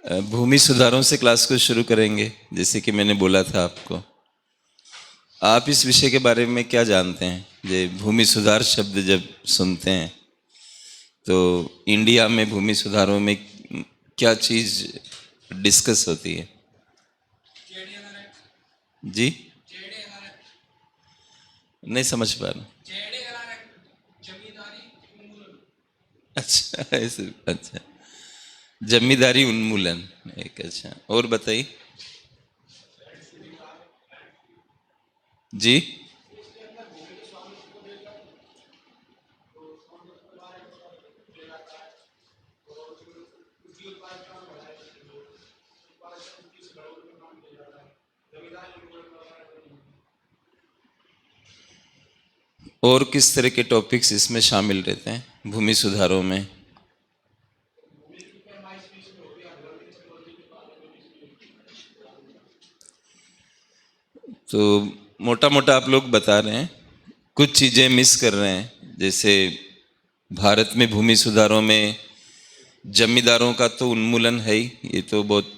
भूमि सुधारों से क्लास को शुरू करेंगे। जैसे कि मैंने बोला था आपको, आप इस विषय के बारे में क्या जानते हैं? ये भूमि सुधार शब्द जब सुनते हैं तो इंडिया में भूमि सुधारों में क्या चीज़ डिस्कस होती है? जी, नहीं समझ पा रहा। अच्छा, ऐसे, अच्छा, जमींदारी उन्मूलन एक, अच्छा, और बताइए जी। और किस तरह के टॉपिक्स इसमें शामिल रहते हैं भूमि सुधारों में? तो मोटा मोटा आप लोग बता रहे हैं, कुछ चीज़ें मिस कर रहे हैं। जैसे भारत में भूमि सुधारों में जमींदारों का तो उन्मूलन है ही, ये तो बहुत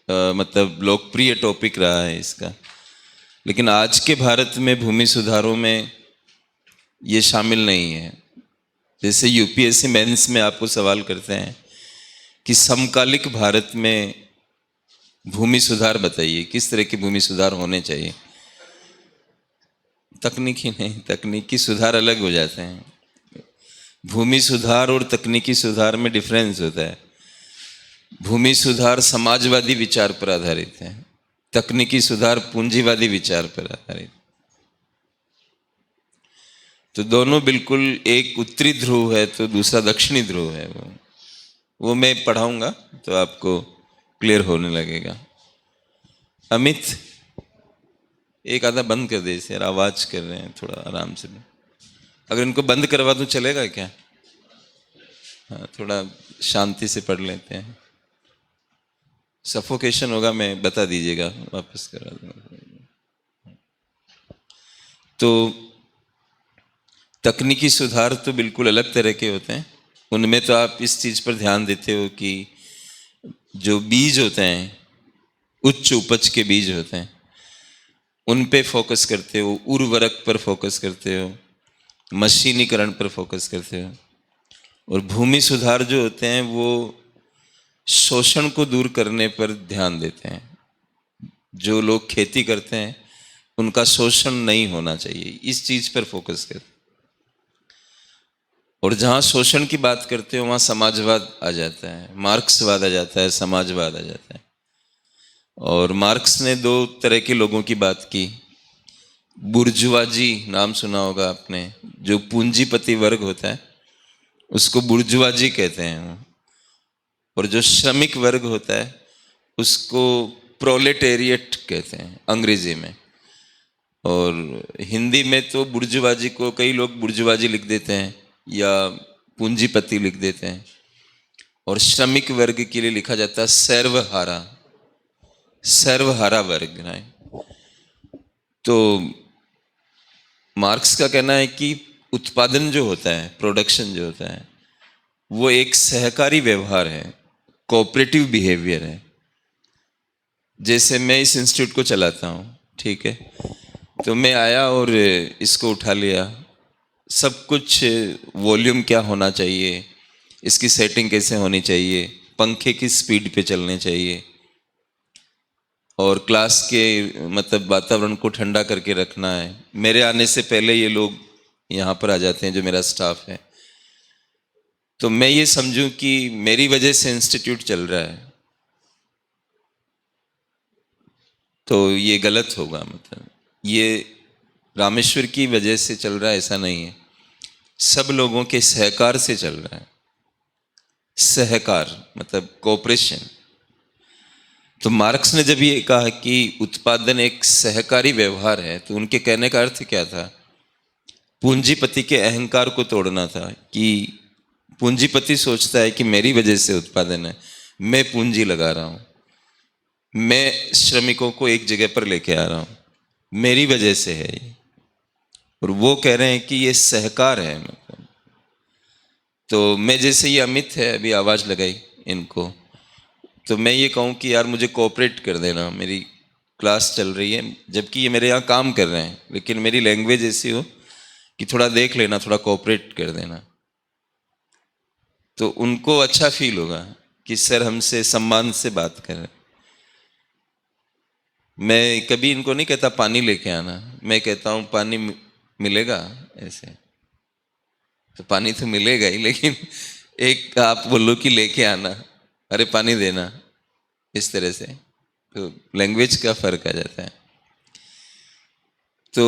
मतलब लोकप्रिय टॉपिक रहा है इसका। लेकिन आज के भारत में भूमि सुधारों में ये शामिल नहीं है। जैसे यूपीएससी मेंस में आपको सवाल करते हैं कि समकालिक भारत में भूमि सुधार बताइए, किस तरह के भूमि सुधार होने चाहिए। तकनीकी नहीं, तकनीकी सुधार अलग हो जाते हैं। भूमि सुधार और तकनीकी सुधार में डिफरेंस होता है। भूमि सुधार समाजवादी विचार पर आधारित है, तकनीकी सुधार पूंजीवादी विचार पर आधारित। तो दोनों बिल्कुल, एक उत्तरी ध्रुव है तो दूसरा दक्षिणी ध्रुव है। वो मैं पढ़ाऊंगा तो आपको क्लियर होने लगेगा। अमित, एक आधा बंद कर दे यार, आवाज कर रहे हैं, थोड़ा आराम से। अगर इनको बंद करवा दूं चलेगा क्या? हाँ, थोड़ा शांति से पढ़ लेते हैं। सफोकेशन होगा, मैं बता दीजिएगा, वापस करा दूंगा। तो तकनीकी सुधार तो बिल्कुल अलग तरह के होते हैं। उनमें तो आप इस चीज़ पर ध्यान देते हो कि जो बीज होते हैं, उच्च उपज के बीज होते हैं, उन पे फोकस करते हो, उर्वरक पर फोकस करते हो, मशीनीकरण पर फोकस करते हो। और भूमि सुधार जो होते हैं वो शोषण को दूर करने पर ध्यान देते हैं। जो लोग खेती करते हैं उनका शोषण नहीं होना चाहिए, इस चीज पर फोकस करते हैं। और जहां शोषण की बात करते हो वहां समाजवाद आ जाता है, मार्क्सवाद आ जाता है, समाजवाद आ जाता है। और मार्क्स ने दो तरह के लोगों की बात की। बुर्जुआजी नाम सुना होगा आपने, जो पूंजीपति वर्ग होता है उसको बुर्जुआजी कहते हैं। और जो श्रमिक वर्ग होता है उसको प्रोलेटेरिएट कहते हैं अंग्रेजी में। और हिंदी में तो बुर्जुआजी को कई लोग बुर्जुआजी लिख देते हैं या पूंजीपति लिख देते हैं। और श्रमिक वर्ग के लिए लिखा जाता है सर्वहारा, सर्वहारा वर्ग है। तो मार्क्स का कहना है कि उत्पादन जो होता है, प्रोडक्शन जो होता है, वो एक सहकारी व्यवहार है, कोऑपरेटिव बिहेवियर है। जैसे मैं इस इंस्टीट्यूट को चलाता हूँ, ठीक है, तो मैं आया और इसको उठा लिया, सब कुछ वॉल्यूम क्या होना चाहिए, इसकी सेटिंग कैसे होनी चाहिए, पंखे की स्पीड पे चलने चाहिए, और क्लास के मतलब वातावरण को ठंडा करके रखना है। मेरे आने से पहले ये लोग यहाँ पर आ जाते हैं जो मेरा स्टाफ है। तो मैं ये समझूं कि मेरी वजह से इंस्टीट्यूट चल रहा है, तो ये गलत होगा। मतलब ये रामेश्वर की वजह से चल रहा है ऐसा नहीं है, सब लोगों के सहकार से चल रहा है। सहकार मतलब कोऑपरेशन। तो मार्क्स ने जब ये कहा कि उत्पादन एक सहकारी व्यवहार है, तो उनके कहने का अर्थ क्या था? पूंजीपति के अहंकार को तोड़ना था कि पूंजीपति सोचता है कि मेरी वजह से उत्पादन है, मैं पूंजी लगा रहा हूं, मैं श्रमिकों को एक जगह पर लेके आ रहा हूं, मेरी वजह से है ये। और वो कह रहे हैं कि ये सहकार है। मतलब तो मैं जैसे ये अमित है, अभी आवाज लगाई इनको, तो मैं ये कहूँ कि यार मुझे कोऑपरेट कर देना, मेरी क्लास चल रही है, जबकि ये मेरे यहाँ काम कर रहे हैं, लेकिन मेरी लैंग्वेज ऐसी हो कि थोड़ा देख लेना, थोड़ा कोऑपरेट कर देना, तो उनको अच्छा फील होगा कि सर हमसे सम्मान से बात कर रहे हैं। मैं कभी इनको नहीं कहता पानी लेके आना, मैं कहता हूँ पानी मिलेगा, ऐसे तो पानी तो मिलेगा ही, लेकिन एक आप बोलो कि लेके आना, अरे पानी देना, इस तरह से तो लैंग्वेज का फर्क आ जाता है। तो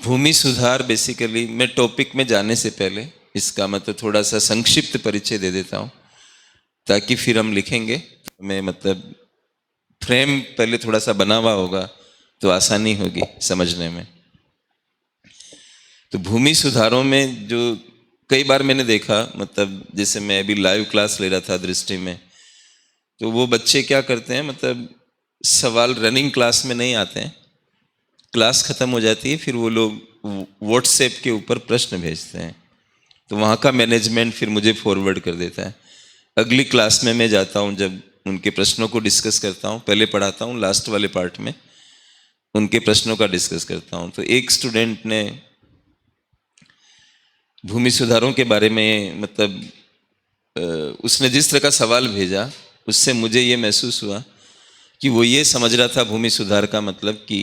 भूमि सुधार बेसिकली, मैं टॉपिक में जाने से पहले इसका मतलब थोड़ा सा संक्षिप्त परिचय दे देता हूँ, ताकि फिर हम लिखेंगे, मैं मतलब फ्रेम पहले थोड़ा सा बना हुआ होगा तो आसानी होगी समझने में। तो भूमि सुधारों में जो कई बार मैंने देखा, मतलब जैसे मैं अभी लाइव क्लास ले रहा था दृष्टि में, तो वो बच्चे क्या करते हैं, मतलब सवाल रनिंग क्लास में नहीं आते हैं, क्लास ख़त्म हो जाती है फिर वो लोग व्हाट्सएप के ऊपर प्रश्न भेजते हैं, तो वहाँ का मैनेजमेंट फिर मुझे फॉरवर्ड कर देता है। अगली क्लास में मैं जाता हूँ, जब उनके प्रश्नों को डिस्कस करता हूँ, पहले पढ़ाता हूँ, लास्ट वाले पार्ट में उनके प्रश्नों का डिस्कस करता हूँ। तो एक स्टूडेंट ने भूमि सुधारों के बारे में, मतलब उसने जिस तरह का सवाल भेजा, उससे मुझे ये महसूस हुआ कि वो ये समझ रहा था भूमि सुधार का मतलब कि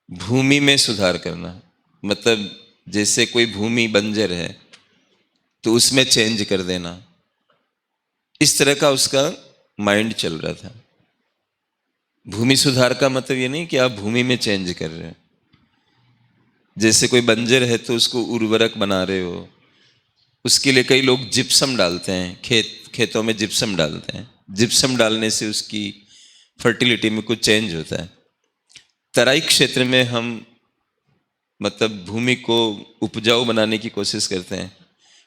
भूमि में सुधार करना, मतलब जैसे कोई भूमि बंजर है तो उसमें चेंज कर देना, इस तरह का उसका माइंड चल रहा था। भूमि सुधार का मतलब ये नहीं कि आप भूमि में चेंज कर रहे हो, जैसे कोई बंजर है तो उसको उर्वरक बना रहे हो, उसके लिए कई लोग जिप्सम डालते हैं, खेतों में जिप्सम डालते हैं, जिप्सम डालने से उसकी फर्टिलिटी में कुछ चेंज होता है। तराई क्षेत्र में हम मतलब भूमि को उपजाऊ बनाने की कोशिश करते हैं,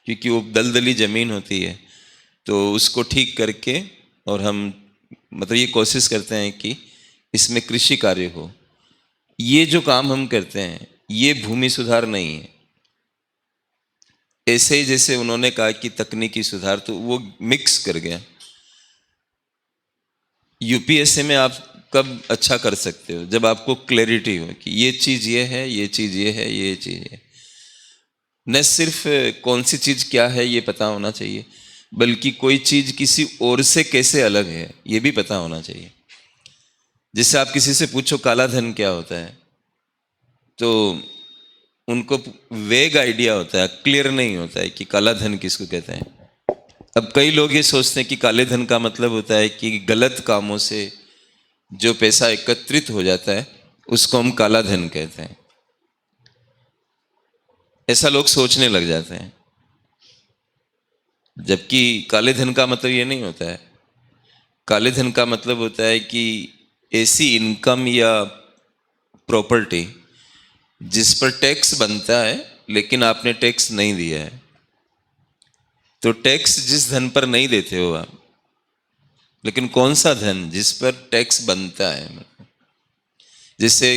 क्योंकि वो दलदली ज़मीन होती है, तो उसको ठीक करके और हम मतलब ये कोशिश करते हैं कि इसमें कृषि कार्य हो। ये जो काम हम करते हैं ये भूमि सुधार नहीं है। ऐसे ही जैसे उन्होंने कहा कि तकनीकी सुधार, तो वो मिक्स कर गया। यूपीएससी में आप कब अच्छा कर सकते हो, जब आपको क्लैरिटी हो कि ये चीज़ ये है, ये चीज़ ये है, ये चीज़ है। न सिर्फ कौन सी चीज़ क्या है ये पता होना चाहिए, बल्कि कोई चीज़ किसी और से कैसे अलग है ये भी पता होना चाहिए। जैसे आप किसी से पूछो काला धन क्या होता है, तो उनको वेग आइडिया होता है, क्लियर नहीं होता है कि काला धन किसको कहते हैं। अब कई लोग ये सोचते हैं कि काले धन का मतलब होता है कि गलत कामों से जो पैसा एकत्रित हो जाता है उसको हम काला धन कहते हैं, ऐसा लोग सोचने लग जाते हैं। जबकि काले धन का मतलब ये नहीं होता है। काले धन का मतलब होता है कि ऐसी इनकम या प्रॉपर्टी जिस पर टैक्स बनता है लेकिन आपने टैक्स नहीं दिया है। तो टैक्स जिस धन पर नहीं देते हो आप, लेकिन कौन सा धन जिस पर टैक्स बनता है, जैसे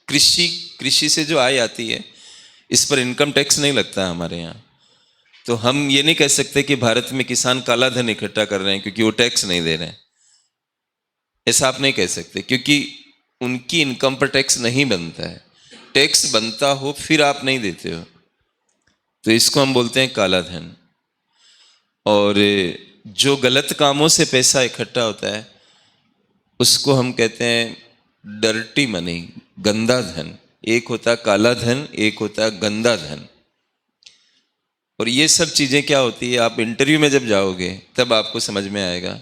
कृषि कृषि से जो आय आती है इस पर इनकम टैक्स नहीं लगता हमारे यहाँ। तो हम ये नहीं कह सकते कि भारत में किसान काला धन इकट्ठा कर रहे हैं क्योंकि वो टैक्स नहीं दे रहे हैं, ऐसा आप नहीं कह सकते, क्योंकि उनकी इनकम पर टैक्स नहीं बनता है। टैक्स बनता हो फिर आप नहीं देते हो, तो इसको हम बोलते हैं काला धन। और जो गलत कामों से पैसा इकट्ठा होता है उसको हम कहते हैं डर्टी मनी, गंदा धन। एक होता है काला धन, एक होता है गंदा धन। और ये सब चीज़ें क्या होती है, आप इंटरव्यू में जब जाओगे तब आपको समझ में आएगा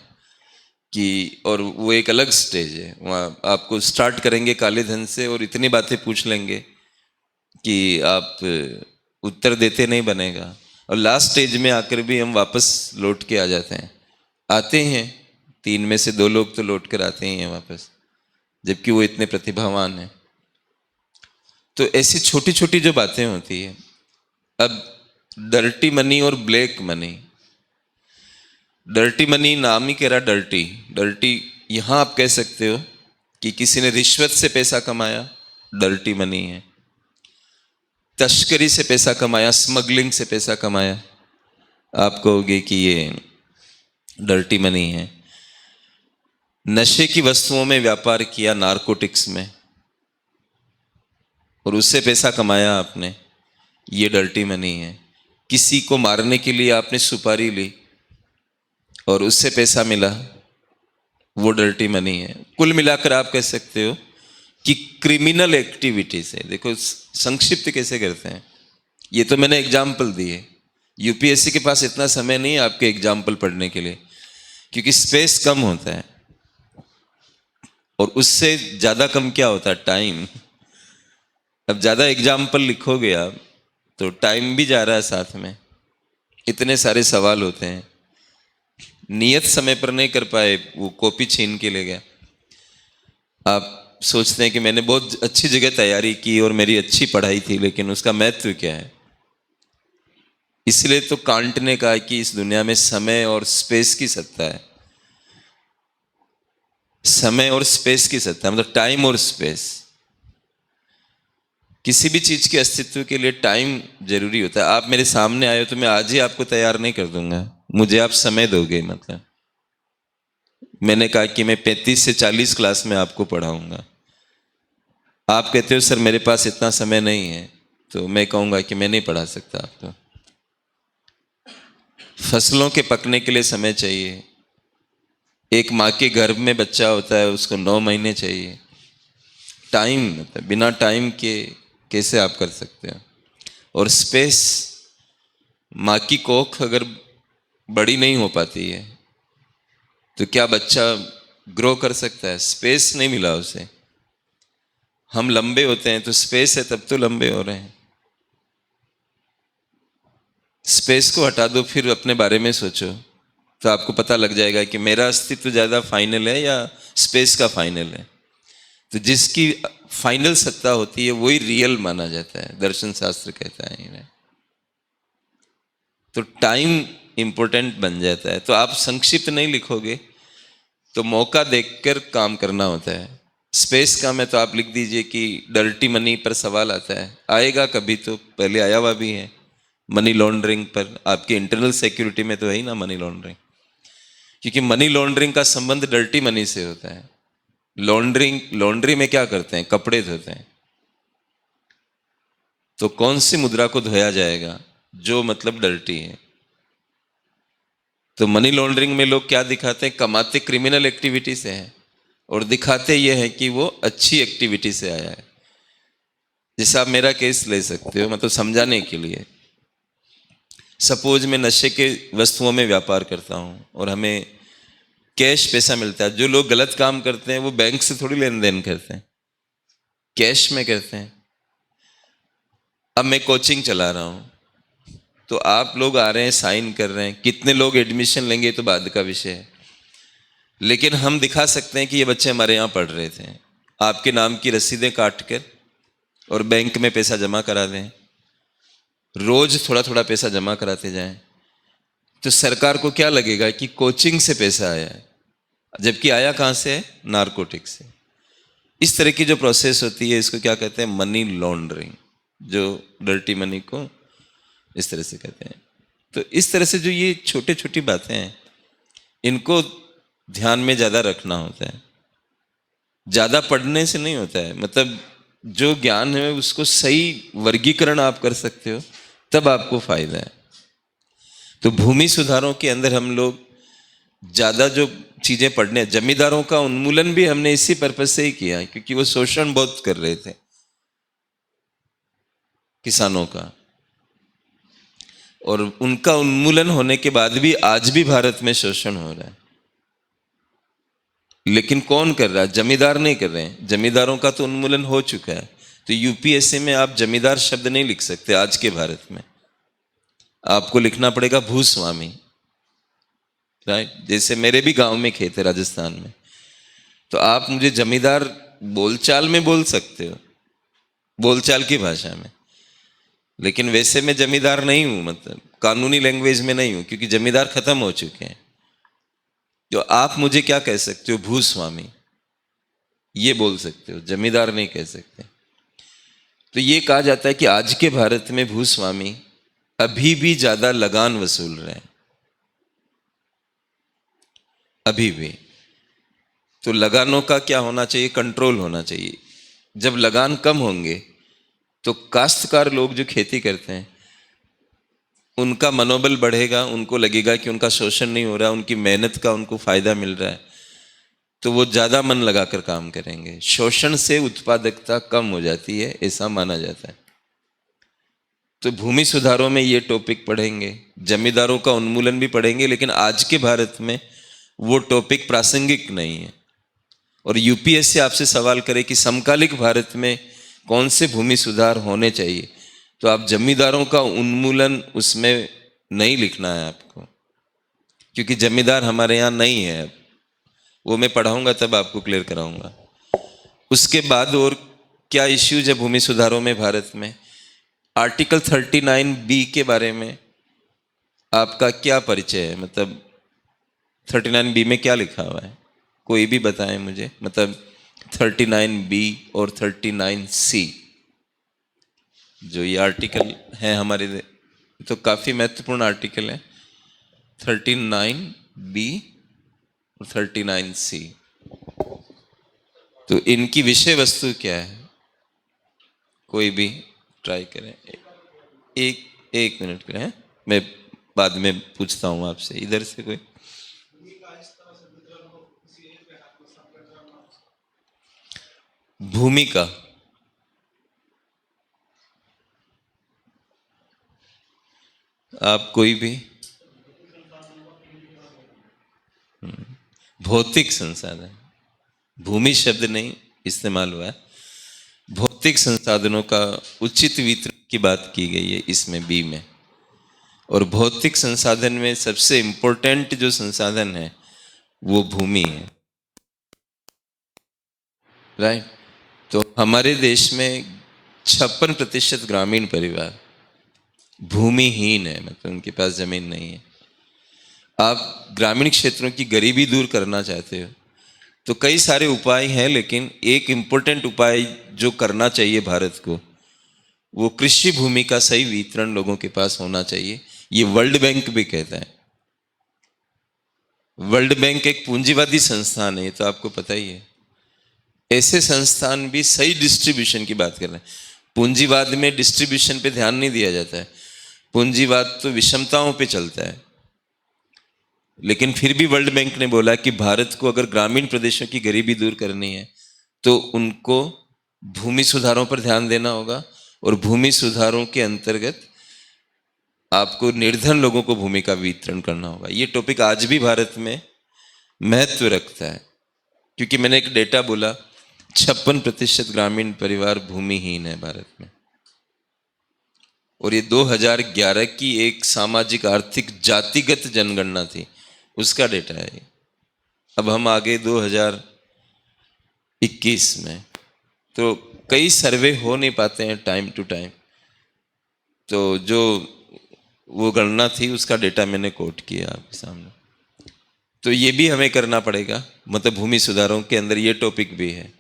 कि, और वो एक अलग स्टेज है, वहाँ आपको स्टार्ट करेंगे काले धन से और इतनी बातें पूछ लेंगे कि आप उत्तर देते नहीं बनेगा, और लास्ट स्टेज में आकर भी हम वापस लौट के आ जाते हैं। आते हैं 3 में से 2 लोग तो लौट कर आते ही हैं वापस, जबकि वो इतने प्रतिभावान हैं। तो ऐसी छोटी छोटी जो बातें होती है। अब डर्टी मनी और ब्लैक मनी, डर्टी मनी नाम ही कह रहा डर्टी, डर्टी यहां आप कह सकते हो कि किसी ने रिश्वत से पैसा कमाया, डर्टी मनी है। तस्करी से पैसा कमाया, स्मगलिंग से पैसा कमाया, आप कहोगे कि ये डर्टी मनी है। नशे की वस्तुओं में व्यापार किया, नारकोटिक्स में, और उससे पैसा कमाया आपने, ये डर्टी मनी है। किसी को मारने के लिए आपने सुपारी ली और उससे पैसा मिला, वो डर्टी मनी है। कुल मिलाकर आप कह सकते हो कि क्रिमिनल एक्टिविटीज है। देखो संक्षिप्त कैसे करते हैं, ये तो मैंने एग्जाम्पल दिए। यूपीएससी के पास इतना समय नहीं है आपके एग्जाम्पल पढ़ने के लिए, क्योंकि स्पेस कम होता है, और उससे ज्यादा कम क्या होता है, टाइम। अब ज्यादा एग्जाम्पल लिखोगे आप तो टाइम भी जा रहा है साथ में, इतने सारे सवाल होते हैं। नियत समय पर नहीं कर पाए, वो कॉपी छीन के ले गया। आप सोचते हैं कि मैंने बहुत अच्छी जगह तैयारी की और मेरी अच्छी पढ़ाई थी, लेकिन उसका महत्व क्या है। इसलिए तो कांट ने कहा कि इस दुनिया में समय और स्पेस की सत्ता है। समय और स्पेस की सत्ता है, मतलब टाइम और स्पेस। किसी भी चीज के अस्तित्व के लिए टाइम जरूरी होता है। आप मेरे सामने आए हो तो मैं आज ही आपको तैयार नहीं कर दूंगा, मुझे आप समय दोगे। मतलब मैंने कहा कि मैं 35 से 40 क्लास में आपको पढ़ाऊंगा, आप कहते हो सर मेरे पास इतना समय नहीं है, तो मैं कहूंगा कि मैं नहीं पढ़ा सकता आपको। फसलों के पकने के लिए समय चाहिए। एक माँ के गर्भ में बच्चा होता है, उसको 9 महीने चाहिए। टाइम, मतलब बिना टाइम के कैसे आप कर सकते हो। और स्पेस, माँ की कोख अगर बड़ी नहीं हो पाती है तो क्या बच्चा ग्रो कर सकता है। स्पेस नहीं मिला उसे। हम लंबे होते हैं तो स्पेस है, तब तो लंबे हो रहे हैं। स्पेस को हटा दो, फिर अपने बारे में सोचो, तो आपको पता लग जाएगा कि मेरा अस्तित्व ज़्यादा फाइनल है या स्पेस का फाइनल है। तो जिसकी फाइनल सत्ता होती है वही रियल माना जाता है, दर्शन शास्त्र कहता है इन्हें। तो टाइम इंपॉर्टेंट बन जाता है। तो आप संक्षिप्त नहीं लिखोगे, तो मौका देखकर काम करना होता है। स्पेस का में तो आप लिख दीजिए कि डर्टी मनी पर सवाल आता है, आएगा कभी, तो पहले आया हुआ भी है। मनी लॉन्ड्रिंग पर, आपकी इंटरनल सिक्योरिटी में तो है ही ना मनी लॉन्ड्रिंग, क्योंकि मनी लॉन्ड्रिंग का संबंध डर्टी मनी से होता है। लॉन्ड्री में क्या करते हैं, कपड़े धोते हैं। तो कौन सी मुद्रा को धोया जाएगा, जो मतलब डर्टी है। तो मनी लॉन्ड्रिंग में लोग क्या दिखाते हैं, कमाते क्रिमिनल एक्टिविटी से है, और दिखाते यह है कि वो अच्छी एक्टिविटी से आया है। जैसे आप मेरा केस ले सकते हो, मतलब समझाने के लिए। सपोज मैं नशे के वस्तुओं में व्यापार करता हूं और हमें कैश पैसा मिलता है। जो लोग गलत काम करते हैं वो बैंक से थोड़ी लेन देन करते हैं, कैश में करते हैं। अब मैं कोचिंग चला रहा हूं, तो आप लोग आ रहे हैं, साइन कर रहे हैं, कितने लोग एडमिशन लेंगे तो बाद का विषय है। लेकिन हम दिखा सकते हैं कि ये बच्चे हमारे यहाँ पढ़ रहे थे। आपके नाम की रसीदें काट कर और बैंक में पैसा जमा करा दें, रोज थोड़ा थोड़ा पैसा जमा कराते जाएं, तो सरकार को क्या लगेगा कि कोचिंग से पैसा आया है, जबकि आया कहाँ से है, नारकोटिक से। इस तरह की जो प्रोसेस होती है, इसको क्या कहते हैं, मनी लॉन्ड्रिंग, जो डर्टी मनी को इस तरह से कहते हैं। तो इस तरह से जो ये छोटी छोटी बातें हैं, इनको ध्यान में ज़्यादा रखना होता है। ज़्यादा पढ़ने से नहीं होता है, मतलब जो ज्ञान है उसको सही वर्गीकरण आप कर सकते हो, तब आपको फायदा है। तो भूमि सुधारों के अंदर हम लोग ज़्यादा जो चीज़ें पढ़ने, जमींदारों का उन्मूलन भी हमने इसी पर्पज से ही किया, क्योंकि वो शोषण बहुत कर रहे थे किसानों का। और उनका उन्मूलन होने के बाद भी आज भी भारत में शोषण हो रहा है। लेकिन कौन कर रहा है, जमींदार नहीं कर रहे हैं। जमींदारों का तो उन्मूलन हो चुका है। तो यूपीएससी में आप जमींदार शब्द नहीं लिख सकते आज के भारत में, आपको लिखना पड़ेगा भूस्वामी। राइट, जैसे मेरे भी गांव में खेत है राजस्थान में, तो आप मुझे जमींदार बोलचाल में बोल सकते हो, बोलचाल की भाषा में, लेकिन वैसे मैं जमींदार नहीं हूं, मतलब कानूनी लैंग्वेज में नहीं हूं, क्योंकि जमींदार खत्म हो चुके हैं। तो आप मुझे क्या कह सकते हो, भूस्वामी, ये बोल सकते हो, जमींदार नहीं कह सकते। तो ये कहा जाता है कि आज के भारत में भूस्वामी अभी भी ज्यादा लगान वसूल रहे हैं, अभी भी। तो लगानों का क्या होना चाहिए? कंट्रोल होना चाहिए। जब लगान कम होंगे तो काश्तकार लोग जो खेती करते हैं उनका मनोबल बढ़ेगा, उनको लगेगा कि उनका शोषण नहीं हो रहा, उनकी मेहनत का उनको फायदा मिल रहा है, तो वो ज्यादा मन लगाकर काम करेंगे। शोषण से उत्पादकता कम हो जाती है, ऐसा माना जाता है। तो भूमि सुधारों में ये टॉपिक पढ़ेंगे, जमींदारों का उन्मूलन भी पढ़ेंगे, लेकिन आज के भारत में वो टॉपिक प्रासंगिक नहीं है। और यूपीएससी आपसे सवाल करे कि समकालिक भारत में कौन से भूमि सुधार होने चाहिए, तो आप जमींदारों का उन्मूलन उसमें नहीं लिखना है आपको, क्योंकि जमींदार हमारे यहाँ नहीं है। अब वो मैं पढ़ाऊंगा तब आपको क्लियर कराऊंगा। उसके बाद और क्या इश्यूज है भूमि सुधारों में भारत में? आर्टिकल 39B के बारे में आपका क्या परिचय है? मतलब 39B में क्या लिखा हुआ है, कोई भी बताएं मुझे। मतलब 39B और 39C जो ये आर्टिकल है हमारे, तो काफी महत्वपूर्ण आर्टिकल है। 39B और 39C, तो इनकी विषय वस्तु क्या है? कोई भी ट्राई करें। एक मिनट करें, मैं बाद में पूछता हूं आपसे। इधर से कोई? भूमिका, आप कोई भी? भौतिक संसाधन, भूमि शब्द नहीं इस्तेमाल हुआ है, भौतिक संसाधनों का उचित वितरण की बात की गई है इसमें बी में। और भौतिक संसाधन में सबसे इंपॉर्टेंट जो संसाधन है वो भूमि है, राइट। तो हमारे देश में 56% ग्रामीण परिवार भूमिहीन है, मतलब उनके पास जमीन नहीं है। आप ग्रामीण क्षेत्रों की गरीबी दूर करना चाहते हो तो कई सारे उपाय हैं, लेकिन एक इंपॉर्टेंट उपाय जो करना चाहिए भारत को, वो कृषि भूमि का सही वितरण लोगों के पास होना चाहिए। ये वर्ल्ड बैंक भी कहता है। वर्ल्ड बैंक एक पूंजीवादी संस्थान है, तो आपको पता ही है। ऐसे संस्थान भी सही डिस्ट्रीब्यूशन की बात कर रहे हैं। पूंजीवाद में डिस्ट्रीब्यूशन पे ध्यान नहीं दिया जाता है, पूंजीवाद तो विषमताओं पे चलता है। लेकिन फिर भी वर्ल्ड बैंक ने बोला कि भारत को अगर ग्रामीण प्रदेशों की गरीबी दूर करनी है तो उनको भूमि सुधारों पर ध्यान देना होगा, और भूमि सुधारों के अंतर्गत आपको निर्धन लोगों को भूमि का वितरण करना होगा। ये टॉपिक आज भी भारत में महत्व रखता है, क्योंकि मैंने एक डेटा बोला 56% ग्रामीण परिवार भूमिहीन है भारत में। और ये 2011 की एक सामाजिक आर्थिक जातिगत जनगणना थी, उसका डेटा है ये। अब हम आगे 2021 में, तो कई सर्वे हो नहीं पाते हैं टाइम टू टाइम, तो जो वो गणना थी उसका डेटा मैंने कोट किया आपके सामने। तो ये भी हमें करना पड़ेगा, मतलब भूमि सुधारों के अंदर ये टॉपिक भी है।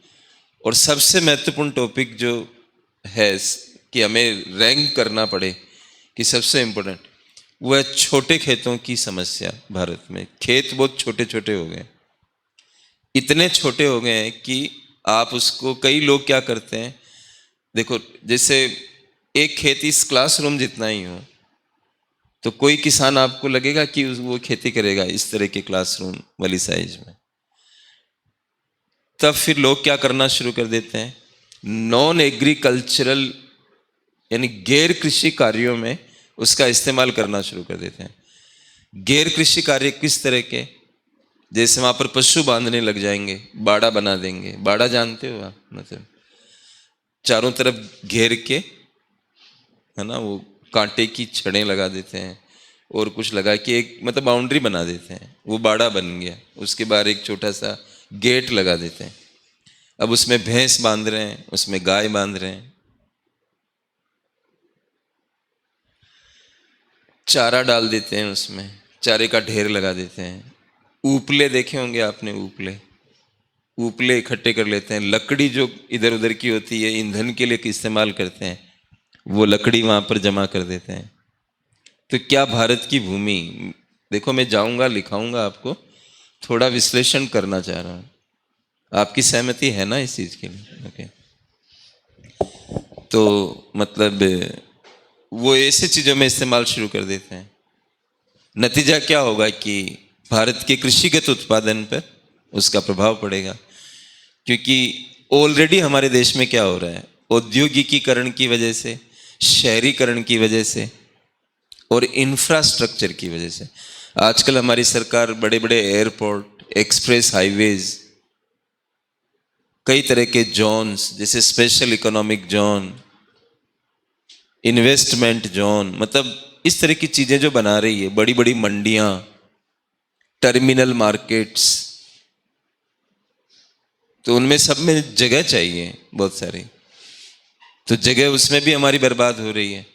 और सबसे महत्वपूर्ण टॉपिक जो है कि हमें रैंक करना पड़े कि सबसे इम्पोर्टेंट, वो है छोटे खेतों की समस्या। भारत में खेत बहुत छोटे छोटे हो गए, इतने छोटे हो गए हैं कि आप उसको, कई लोग क्या करते हैं, देखो जैसे एक खेत इस क्लासरूम जितना ही हो, तो कोई किसान आपको लगेगा कि वो खेती करेगा इस तरह के क्लासरूम वाली साइज में। तब फिर लोग क्या करना शुरू कर देते हैं, नॉन एग्रीकल्चरल यानी गैर कृषि कार्यों में उसका इस्तेमाल करना शुरू कर देते हैं। गैर कृषि कार्य किस तरह के? जैसे वहां पर पशु बांधने लग जाएंगे, बाड़ा बना देंगे। बाड़ा जानते हो आप? मतलब चारों तरफ घेर के, है ना, वो कांटे की छड़ें लगा देते हैं और कुछ लगा के एक मतलब बाउंड्री बना देते हैं, वो बाड़ा बन गया। उसके बाहर एक छोटा सा गेट लगा देते हैं। अब उसमें भैंस बांध रहे हैं, उसमें गाय बांध रहे हैं, चारा डाल देते हैं, उसमें चारे का ढेर लगा देते हैं। उपले देखे होंगे आपने, उपले उपले इकट्ठे कर लेते हैं। लकड़ी जो इधर उधर की होती है, ईंधन के लिए इस्तेमाल करते हैं, वो लकड़ी वहां पर जमा कर देते हैं। तो क्या भारत की भूमि, देखो मैं जाऊंगा लिखाऊंगा आपको, थोड़ा विश्लेषण करना चाह रहा हूं। आपकी सहमति है ना इस चीज के लिए? ओके। तो मतलब वो ऐसे चीजों में इस्तेमाल शुरू कर देते हैं। नतीजा क्या होगा कि भारत के कृषिगत उत्पादन पर उसका प्रभाव पड़ेगा, क्योंकि ऑलरेडी हमारे देश में क्या हो रहा है, औद्योगिकीकरण की वजह से, शहरीकरण की वजह से और इंफ्रास्ट्रक्चर की वजह से आजकल हमारी सरकार बड़े बड़े एयरपोर्ट, एक्सप्रेस हाईवेज, कई तरह के जोन्स जैसे special economic zone, investment zone, मतलब इस तरह की चीजें जो बना रही है, बड़ी बड़ी मंडियां, टर्मिनल मार्केट्स, तो उनमें सब में जगह चाहिए बहुत सारी, तो जगह उसमें भी हमारी बर्बाद हो रही है।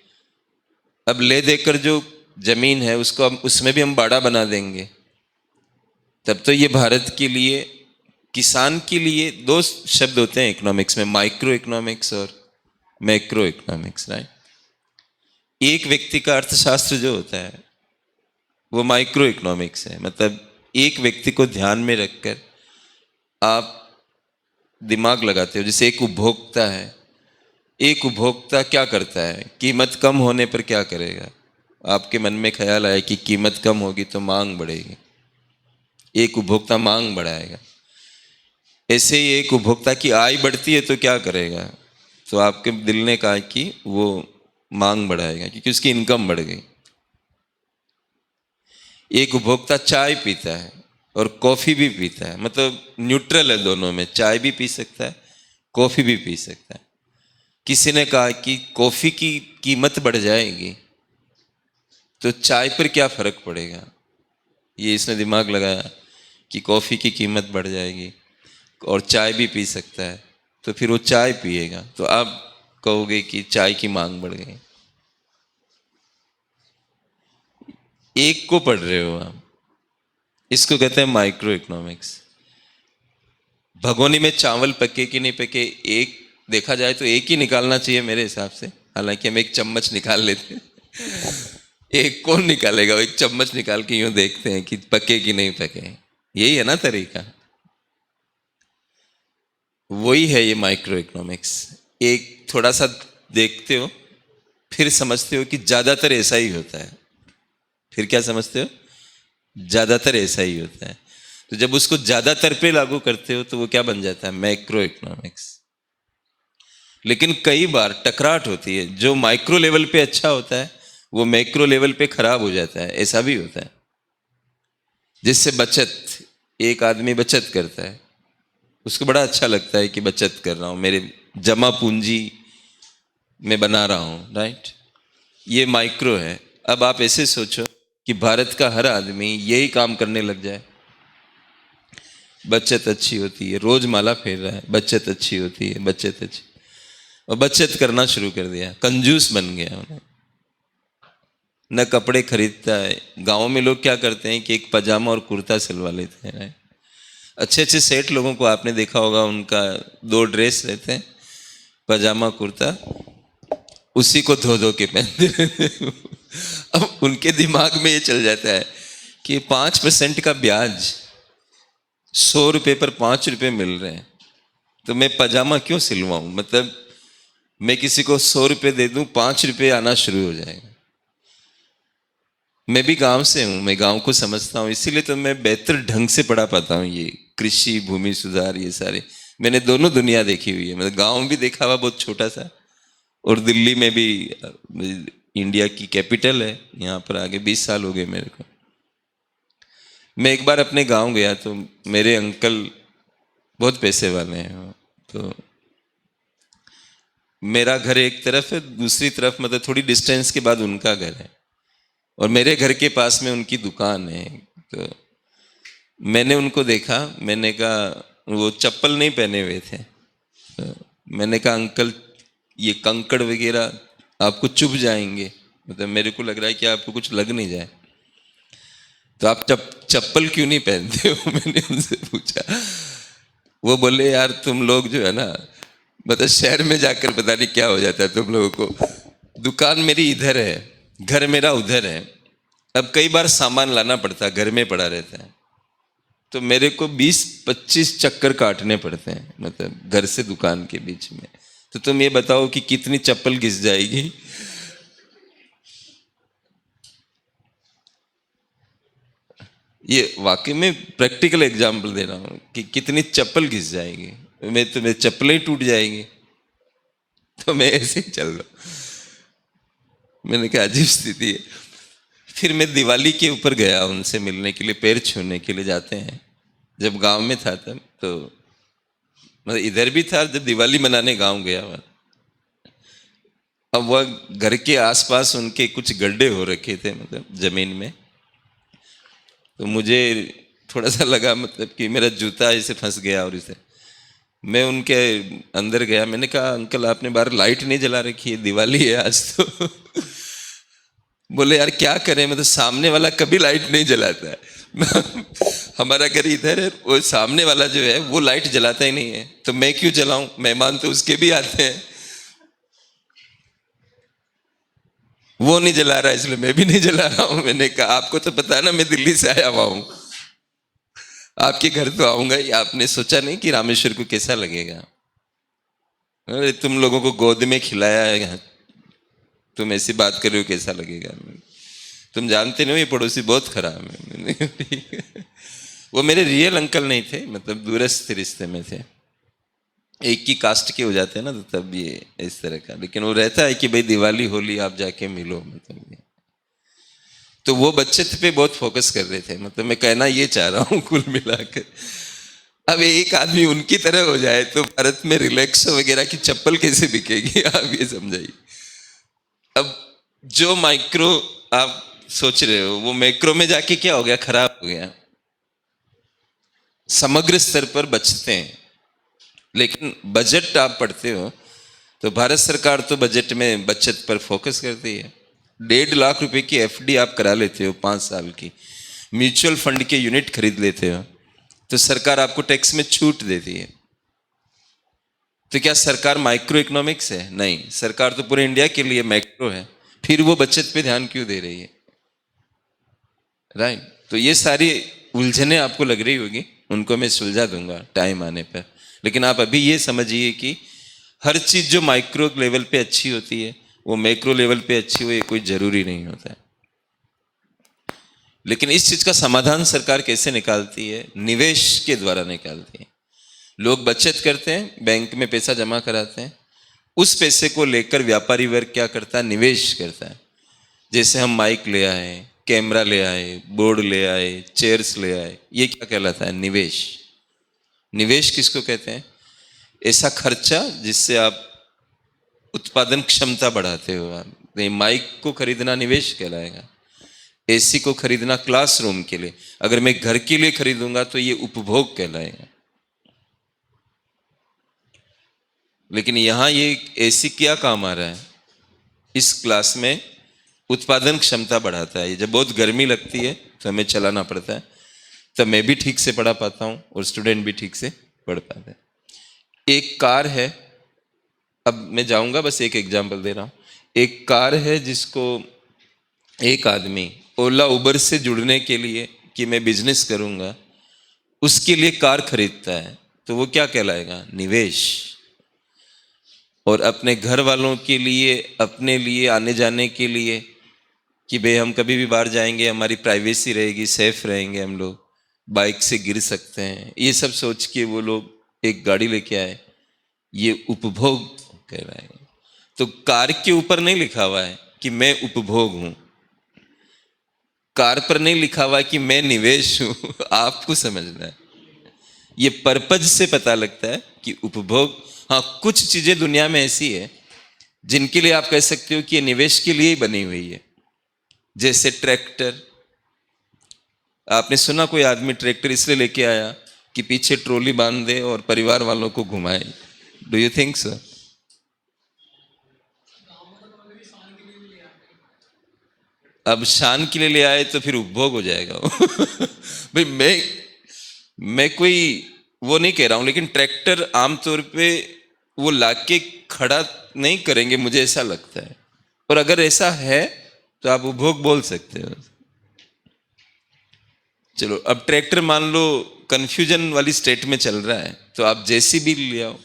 अब ले देकर जो जमीन है उसको हम उसमें भी हम बाड़ा बना देंगे, तब तो ये भारत के लिए, किसान के लिए, दो शब्द होते हैं इकोनॉमिक्स में, माइक्रो इकोनॉमिक्स और मैक्रो इकोनॉमिक्स, राइट। एक व्यक्ति का अर्थशास्त्र जो होता है वो माइक्रो इकोनॉमिक्स है, मतलब एक व्यक्ति को ध्यान में रखकर आप दिमाग लगाते हो। जैसे एक उपभोक्ता है, एक उपभोक्ता क्या करता है, कीमत कम होने पर क्या करेगा? आपके मन में ख्याल आया कि कीमत कम होगी तो मांग बढ़ेगी, एक उपभोक्ता मांग बढ़ाएगा। ऐसे ही एक उपभोक्ता की आय बढ़ती है तो क्या करेगा? तो आपके दिल ने कहा कि वो मांग बढ़ाएगा, क्योंकि उसकी इनकम बढ़ गई। एक उपभोक्ता चाय पीता है और कॉफी भी पीता है, मतलब न्यूट्रल है दोनों में, चाय भी पी सकता है, कॉफी भी पी सकता है। किसी ने कहा कि कॉफी की कीमत बढ़ जाएगी तो चाय पर क्या फर्क पड़ेगा? ये इसने दिमाग लगाया कि कॉफी की कीमत बढ़ जाएगी और चाय भी पी सकता है, तो फिर वो चाय पिएगा। तो आप कहोगे कि चाय की मांग बढ़ गई। एक को पढ़ रहे हो आप, इसको कहते हैं माइक्रो इकोनॉमिक्स। भगोनी में चावल पके कि नहीं पके, एक देखा जाए तो एक ही निकालना चाहिए मेरे हिसाब से, हालांकि हम एक चम्मच निकाल लेते हैं। एक कौन निकालेगा? एक चम्मच निकाल के यूं देखते हैं कि पके कि नहीं पके, यही है ना तरीका। वही है ये माइक्रो इकोनॉमिक्स। एक थोड़ा सा देखते हो, फिर समझते हो कि ज्यादातर ऐसा ही होता है, फिर क्या समझते हो? ज्यादातर ऐसा ही होता है। तो जब उसको ज्यादातर पे लागू करते हो तो वो क्या बन जाता है? Macro economics. लेकिन कई बार टकराट होती है, जो माइक्रो लेवल पे अच्छा होता है वो मैक्रो लेवल पे खराब हो जाता है, ऐसा भी होता है। जिससे बचत, एक आदमी बचत करता है, उसको बड़ा अच्छा लगता है कि बचत कर रहा हूं, मेरे जमा पूंजी में बना रहा हूं, राइट। ये माइक्रो है। अब आप ऐसे सोचो कि भारत का हर आदमी यही काम करने लग जाए, बचत अच्छी होती है, रोज माला फेर रहा है, बचत अच्छी होती है, बचत अच्छी, और बचत करना शुरू कर दिया, कंजूस बन गया उन्हें, न कपड़े खरीदता है। गांव में लोग क्या करते हैं कि एक पजामा और कुर्ता सिलवा लेते हैं, अच्छे अच्छे सेठ लोगों को आपने देखा होगा, उनका दो ड्रेस रहते हैं, पजामा कुर्ता, उसी को धो धो के पहनते रहते। अब उनके दिमाग में ये चल जाता है कि 5% का ब्याज, 100 रुपये पर 5 रुपये मिल रहे हैं, तो मैं पजामा क्यों सिलवाऊं? मतलब मैं किसी को 100 रुपये दे दूं, 5 रुपये आना शुरू हो जाएगा। मैं भी गांव से हूं, मैं गांव को समझता हूं, इसीलिए तो मैं बेहतर ढंग से पढ़ा पाता हूं ये कृषि, भूमि सुधार, ये सारे मैंने दोनों दुनिया देखी हुई है। मतलब गांव भी देखा हुआ बहुत छोटा सा, और दिल्ली में भी, इंडिया की कैपिटल है, यहाँ पर आगे 20 साल हो गए मेरे को। मैं एक बार अपने गांव गया तो मेरे अंकल बहुत पैसे वाले हैं, तो मेरा घर एक तरफ है, दूसरी तरफ मतलब थोड़ी डिस्टेंस के बाद उनका घर है, और मेरे घर के पास में उनकी दुकान है। तो मैंने उनको देखा, मैंने कहा, वो चप्पल नहीं पहने हुए थे, तो मैंने कहा अंकल ये कंकड़ वगैरह आपको चुभ जाएंगे, मतलब मेरे को लग रहा है कि आपको कुछ लग नहीं जाए, तो आप चप्पल क्यों नहीं पहनते हो? मैंने उनसे पूछा। वो बोले यार तुम लोग जो है ना, मतलब शहर में जाकर पता नहीं क्या हो जाता है तुम लोगों को, दुकान मेरी इधर है, घर मेरा उधर है, अब कई बार सामान लाना पड़ता है, घर में पड़ा रहता है, तो मेरे को 20-25 चक्कर काटने पड़ते हैं, मतलब घर से दुकान के बीच में। तो तुम ये बताओ कि कितनी चप्पल घिस जाएगी। ये वाकई में प्रैक्टिकल एग्जाम्पल दे रहा हूं कि कितनी चप्पल घिस जाएगी, मैं तो मेरी चप्पलें ही टूट जाएगी। तो मैं ऐसे ही चल रहा हूं। मैंने कहा अजीब स्थिति है। फिर मैं दिवाली के ऊपर गया उनसे मिलने के लिए, पैर छूने के लिए जाते हैं। जब गांव में था तब तो मतलब इधर भी था, जब दिवाली मनाने गांव गया मैं। अब वह घर के आसपास उनके कुछ गड्ढे हो रखे थे मतलब जमीन में। तो मुझे थोड़ा सा लगा मतलब कि मेरा जूता ऐसे फंस गया, और इसे मैं उनके अंदर गया। मैंने कहा अंकल आपने बाहर लाइट नहीं जला रखी है, दिवाली है आज तो। बोले यार क्या करें, मतलब सामने वाला कभी लाइट नहीं जलाता है। हमारा घर इधर है, वो सामने वाला जो है वो लाइट जलाता ही नहीं है, तो मैं क्यों जलाऊं, मेहमान तो उसके भी आते हैं। वो नहीं जला रहा इसलिए मैं भी नहीं जला रहा हूं। मैंने कहा आपको तो पता है ना मैं दिल्ली से आया हुआ हूं, आपके घर तो आऊंगा ही। आपने सोचा नहीं कि रामेश्वर को कैसा लगेगा। अरे तुम लोगों को गोद में खिलाया है, तुम ऐसी बात कर रहे हो कैसा लगेगा। तुम जानते नहीं हो ये पड़ोसी बहुत खराब है। मैंने ठीक है। वो मेरे रियल अंकल नहीं थे, मतलब दूरस्थ रिश्ते में थे, एक ही कास्ट के हो जाते हैं ना, तो तब ये इस तरह का। लेकिन वो रहता है कि भाई दिवाली होली आप जाके मिलो, मतलब ये। तो वो बचत पे बहुत फोकस कर रहे थे, मतलब मैं कहना ये चाह रहा हूँ कुल मिलाकर। अब एक आदमी उनकी तरह हो जाए तो भारत में रिलैक्स वगैरह की चप्पल कैसे बिकेगी, आप ये समझाइए। अब जो माइक्रो आप सोच रहे हो वो मैक्रो में जाके क्या हो गया, खराब हो गया। समग्र स्तर पर बचते हैं, लेकिन बजट आप पढ़ते हो तो भारत सरकार तो बजट में बचत पर फोकस करती है। 1.5 लाख रुपए की एफडी आप करा लेते हो 5 साल की, म्यूचुअल फंड के यूनिट खरीद लेते हो, तो सरकार आपको टैक्स में छूट देती है। तो क्या सरकार माइक्रो इकोनॉमिक्स है? नहीं, सरकार तो पूरे इंडिया के लिए मैक्रो है। फिर वो बचत पे ध्यान क्यों दे रही है? राइट। तो ये सारी उलझने आपको लग रही होगी, उनको मैं सुलझा दूंगा टाइम आने पर। लेकिन आप अभी ये समझिए कि हर चीज जो माइक्रो लेवल पे अच्छी होती है वो मैक्रो लेवल पे अच्छी हो, ये कोई जरूरी नहीं होता है। लेकिन इस चीज का समाधान सरकार कैसे निकालती है? निवेश के द्वारा निकालती है। लोग बचत करते हैं, बैंक में पैसा जमा कराते हैं, उस पैसे को लेकर व्यापारी वर्ग क्या करता है? निवेश करता है। जैसे हम माइक ले आए, कैमरा ले आए, बोर्ड ले आए, चेयर्स ले आए, ये क्या कहलाता है? निवेश। निवेश किसको कहते हैं? ऐसा खर्चा जिससे आप उत्पादन क्षमता बढ़ाते हो। आप माइक को खरीदना निवेश कहलाएगा, एसी को खरीदना क्लासरूम के लिए, अगर मैं घर के लिए खरीदूंगा तो ये उपभोग कहलाएगा। लेकिन यहां ये एसी क्या काम आ रहा है? इस क्लास में उत्पादन क्षमता बढ़ाता है। जब बहुत गर्मी लगती है तो हमें चलाना पड़ता है, तब मैं भी ठीक से पढ़ा पाता हूं और स्टूडेंट भी ठीक से पढ़ पाते हैं। एक कार है, अब मैं जाऊंगा, बस एक एग्जांपल दे रहा हूं। एक कार है जिसको एक आदमी ओला उबर से जुड़ने के लिए कि मैं बिजनेस करूंगा, उसके लिए कार खरीदता है, तो वो क्या कहलाएगा? निवेश। और अपने घर वालों के लिए, अपने लिए, आने जाने के लिए कि भाई हम कभी भी बाहर जाएंगे, हमारी प्राइवेसी रहेगी, सेफ रहेंगे, हम लोग बाइक से गिर सकते हैं, ये सब सोच के वो लोग एक गाड़ी लेके आए, ये उपभोग कहलाएगा। तो कार के ऊपर नहीं लिखा हुआ है कि मैं उपभोग हूं, कार पर नहीं लिखा हुआ है कि मैं निवेश हूं। आपको समझना है, ये पर्पज से पता लगता है कि उपभोग। हाँ, कुछ चीजें दुनिया में ऐसी है जिनके लिए आप कह सकते हो कि ये निवेश के लिए ही बनी हुई है। जैसे ट्रैक्टर, आपने सुना कोई आदमी ट्रैक्टर इसलिए लेके आया कि पीछे ट्रॉली बांध दे और परिवार वालों को घुमाए? Do you think so? अब शान के लिए ले आए तो फिर उपभोग हो जाएगा वो। भाई मैं कोई वो नहीं कह रहा हूं, लेकिन ट्रैक्टर आमतौर पे वो लाके खड़ा नहीं करेंगे, मुझे ऐसा लगता है। और अगर ऐसा है तो आप उपभोग बोल सकते हो। चलो अब ट्रैक्टर मान लो कंफ्यूजन वाली स्टेट में चल रहा है, तो आप जेसीबी ले आओ।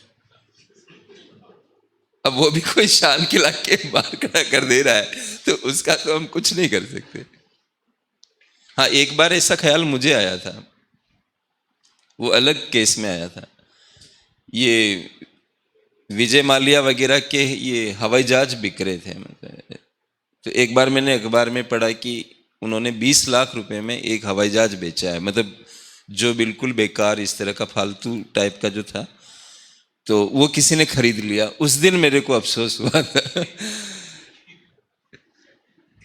अब वो भी कोई शान खिला के बाहर खड़ा कर दे रहा है, तो उसका तो हम कुछ नहीं कर सकते। हाँ, एक बार ऐसा ख्याल मुझे आया था, वो अलग केस में आया था। ये विजय माल्या वगैरह के ये हवाई जहाज बिक रहे थे, मतलब तो एक बार मैंने अखबार में पढ़ा कि उन्होंने 20 लाख रुपए में एक हवाई जहाज बेचा है, मतलब जो बिल्कुल बेकार इस तरह का फालतू टाइप का जो था, तो वो किसी ने खरीद लिया। उस दिन मेरे को अफसोस हुआ था।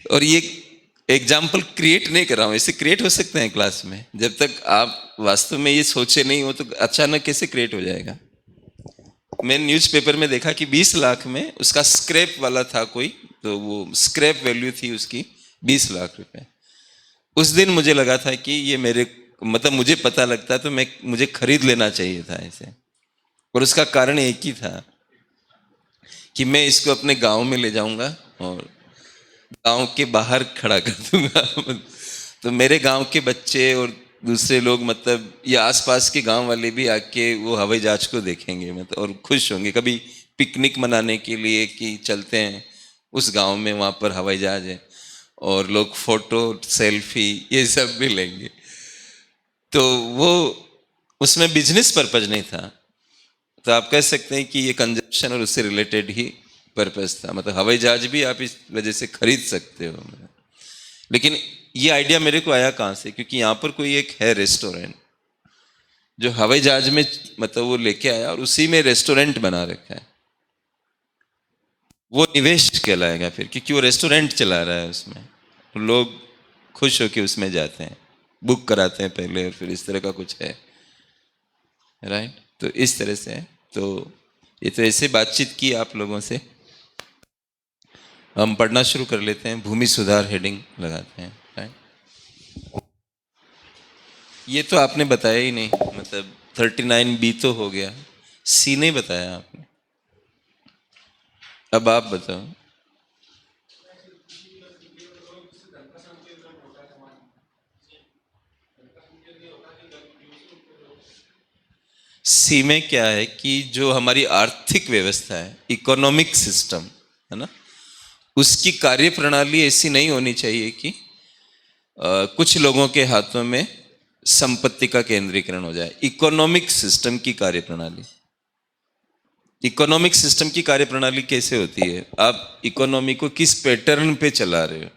और ये एग्जाम्पल क्रिएट नहीं कर रहा हूं, ऐसे क्रिएट हो सकते हैं क्लास में, जब तक आप वास्तव में ये सोचे नहीं हो तो अचानक कैसे क्रिएट हो जाएगा। मैंने न्यूज़पेपर में देखा कि 20 लाख में उसका स्क्रैप वाला था कोई, तो वो स्क्रैप वैल्यू थी उसकी 20 लाख रुपए। उस दिन मुझे लगा था कि ये मेरे, मतलब मुझे पता लगता तो मुझे खरीद लेना चाहिए था ऐसे। और उसका कारण एक ही था कि मैं इसको अपने गांव में ले जाऊंगा और गांव के बाहर खड़ा कर दूंगा। तो मेरे गांव के बच्चे और दूसरे लोग, मतलब ये आसपास के गांव वाले भी आके वो हवाई जहाज को देखेंगे, मतलब और खुश होंगे। कभी पिकनिक मनाने के लिए कि चलते हैं उस गांव में, वहाँ पर हवाई जहाज है, और लोग फोटो सेल्फी ये सब भी लेंगे। तो वो उसमें बिजनेस पर्पज नहीं था, तो आप कह सकते हैं कि ये कंजप्शन और उससे रिलेटेड ही पर्पज था। मतलब हवाई जहाज भी आप इस वजह से खरीद सकते हो। लेकिन ये आइडिया मेरे को आया कहाँ से, क्योंकि यहाँ पर कोई एक है रेस्टोरेंट जो हवाई जहाज में, मतलब वो लेके आया और उसी में रेस्टोरेंट बना रखा है। वो निवेश कहलाएगा फिर, क्योंकि वो रेस्टोरेंट चला रहा है उसमें, लोग खुश होके उसमें जाते हैं, बुक कराते हैं पहले, और फिर इस तरह का कुछ है, राइट। तो इस तरह से है। तो ये तो ऐसे बातचीत की आप लोगों से। हम पढ़ना शुरू कर लेते हैं। भूमि सुधार हेडिंग लगाते हैं, राइट। ये तो आपने बताया ही नहीं, मतलब 39B तो हो गया, सी नहीं बताया आपने। अब आप बताओ। सी में क्या है कि जो हमारी आर्थिक व्यवस्था है, इकोनॉमिक सिस्टम है ना, उसकी कार्य प्रणाली ऐसी नहीं होनी चाहिए कि कुछ लोगों के हाथों में संपत्ति का केंद्रीकरण हो जाए। इकोनॉमिक सिस्टम की कार्य प्रणाली, इकोनॉमिक सिस्टम की कार्य प्रणाली कैसे होती है, आप इकोनॉमी को किस पैटर्न पे चला रहे हो।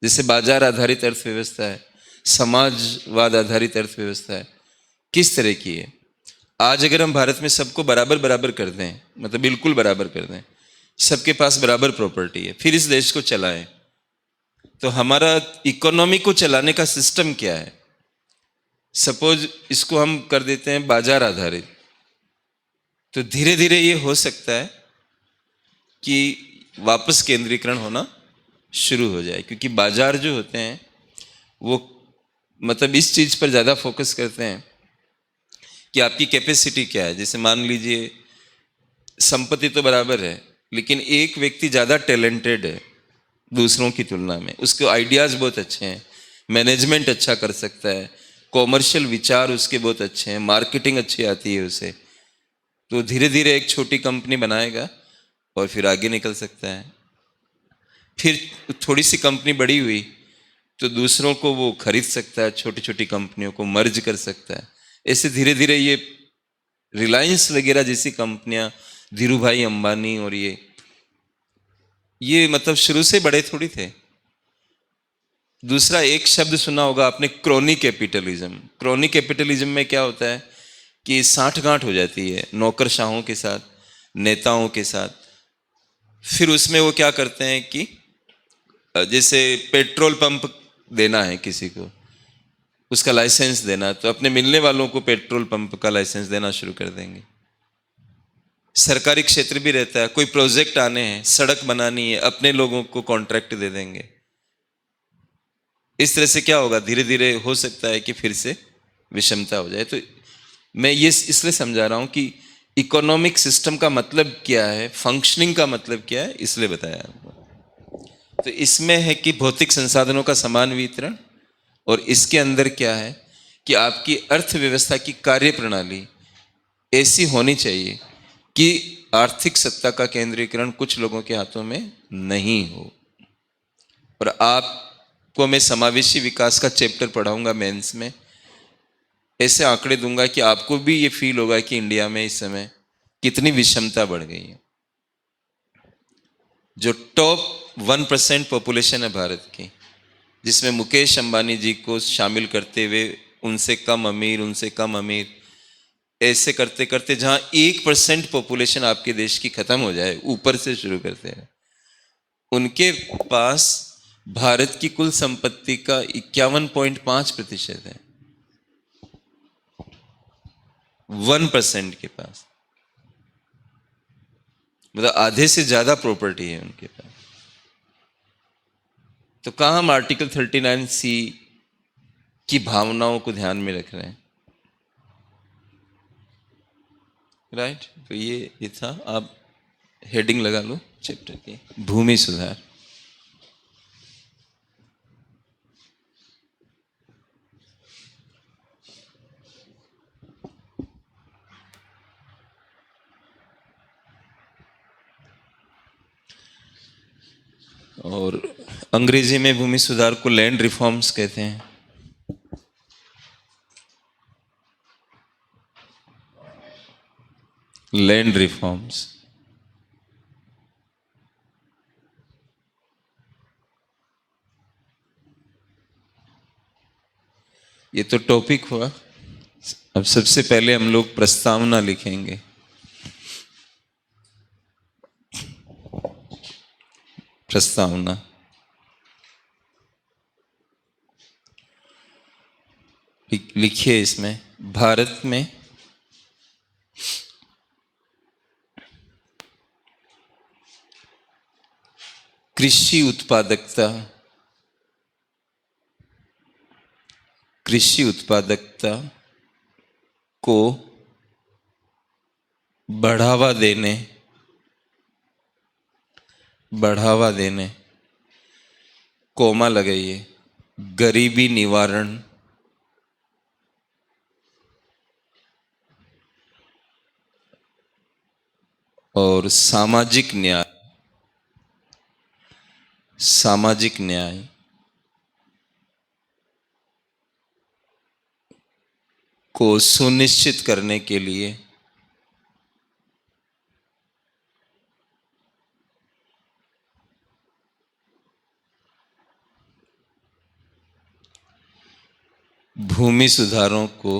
जैसे बाजार आधारित अर्थव्यवस्था है, समाजवाद आधारित अर्थव्यवस्था है, किस तरह की है। आज अगर हम भारत में सबको बराबर बराबर कर दें, मतलब बिल्कुल बराबर कर दें, सबके पास बराबर प्रॉपर्टी है, फिर इस देश को चलाएं, तो हमारा इकोनॉमी को चलाने का सिस्टम क्या है। सपोज इसको हम कर देते हैं बाजार आधारित, तो धीरे धीरे ये हो सकता है कि वापस केंद्रीकरण होना शुरू हो जाए, क्योंकि बाजार जो होते हैं वो मतलब इस चीज पर ज्यादा फोकस करते हैं कि आपकी कैपेसिटी क्या है। जैसे मान लीजिए संपत्ति तो बराबर है, लेकिन एक व्यक्ति ज्यादा टैलेंटेड है दूसरों की तुलना में, उसके आइडियाज बहुत अच्छे हैं, मैनेजमेंट अच्छा कर सकता है, कॉमर्शियल विचार उसके बहुत अच्छे हैं, मार्केटिंग अच्छी आती है उसे, तो धीरे धीरे एक छोटी कंपनी बनाएगा और फिर आगे निकल सकता है। फिर थोड़ी सी कंपनी बड़ी हुई तो दूसरों को वो खरीद सकता है, छोटी छोटी कंपनियों को मर्ज कर सकता है। ऐसे धीरे धीरे ये रिलायंस वगैरह जैसी कंपनियां, धीरू भाई अंबानी, और ये मतलब शुरू से बड़े थोड़ी थे। दूसरा एक शब्द सुना होगा आपने, क्रोनी कैपिटलिज्म। क्रोनी कैपिटलिज्म में क्या होता है कि साठगांठ हो जाती है नौकरशाहों के साथ, नेताओं के साथ। फिर उसमें वो क्या करते हैं कि जैसे पेट्रोल पंप देना है किसी को, उसका लाइसेंस देना, तो अपने मिलने वालों को पेट्रोल पंप का लाइसेंस देना शुरू कर देंगे। सरकारी क्षेत्र भी रहता है, कोई प्रोजेक्ट आने हैं, सड़क बनानी है, अपने लोगों को कॉन्ट्रैक्ट दे देंगे। इस तरह से क्या होगा, धीरे धीरे हो सकता है कि फिर से विषमता हो जाए। तो मैं ये इसलिए समझा रहा हूं कि इकोनॉमिक सिस्टम का मतलब क्या है, फंक्शनिंग का मतलब क्या है, इसलिए बताया आपको। तो इसमें है कि भौतिक संसाधनों का समान वितरण, और इसके अंदर क्या है कि आपकी अर्थव्यवस्था की कार्य प्रणाली ऐसी होनी चाहिए कि आर्थिक सत्ता का केंद्रीकरण कुछ लोगों के हाथों में नहीं हो। और आपको मैं समावेशी विकास का चैप्टर पढ़ाऊंगा मेंस में, ऐसे आंकड़े दूंगा कि आपको भी ये फील होगा कि इंडिया में इस समय कितनी विषमता बढ़ गई है। जो टॉप 1% पॉपुलेशन है भारत की, जिसमें मुकेश अंबानी जी को शामिल करते हुए उनसे कम अमीर, ऐसे करते करते जहां 1% पॉपुलेशन आपके देश की खत्म हो जाए, ऊपर से शुरू करते हैं, उनके पास भारत की कुल संपत्ति का 51.5% है 1% के पास, मतलब आधे से ज्यादा प्रॉपर्टी है उनके पास। तो कहां हम आर्टिकल 39C की भावनाओं को ध्यान में रख रहे हैं, राइट। तो ये था, आप हेडिंग लगा लो चैप्टर की, भूमि सुधार। और अंग्रेजी में भूमि सुधार को लैंड रिफॉर्म्स कहते हैं। लैंड रिफॉर्म्स, ये तो टॉपिक हुआ। अब सबसे पहले हम लोग प्रस्तावना लिखेंगे। प्रस्तावना, लिखिए इसमें, भारत में कृषि उत्पादकता को बढ़ावा देने, कोमा लगाइए, गरीबी निवारण और सामाजिक न्याय को सुनिश्चित करने के लिए भूमि सुधारों को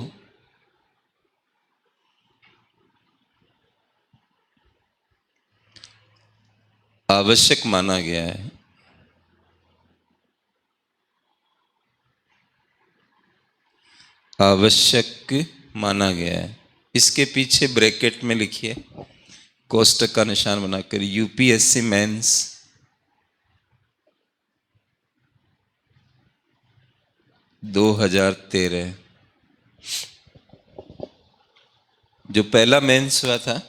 आवश्यक माना गया है। इसके पीछे ब्रैकेट में लिखिए, कोष्टक का निशान बनाकर, यूपीएससी मेंस 2013। जो पहला मेंस हुआ था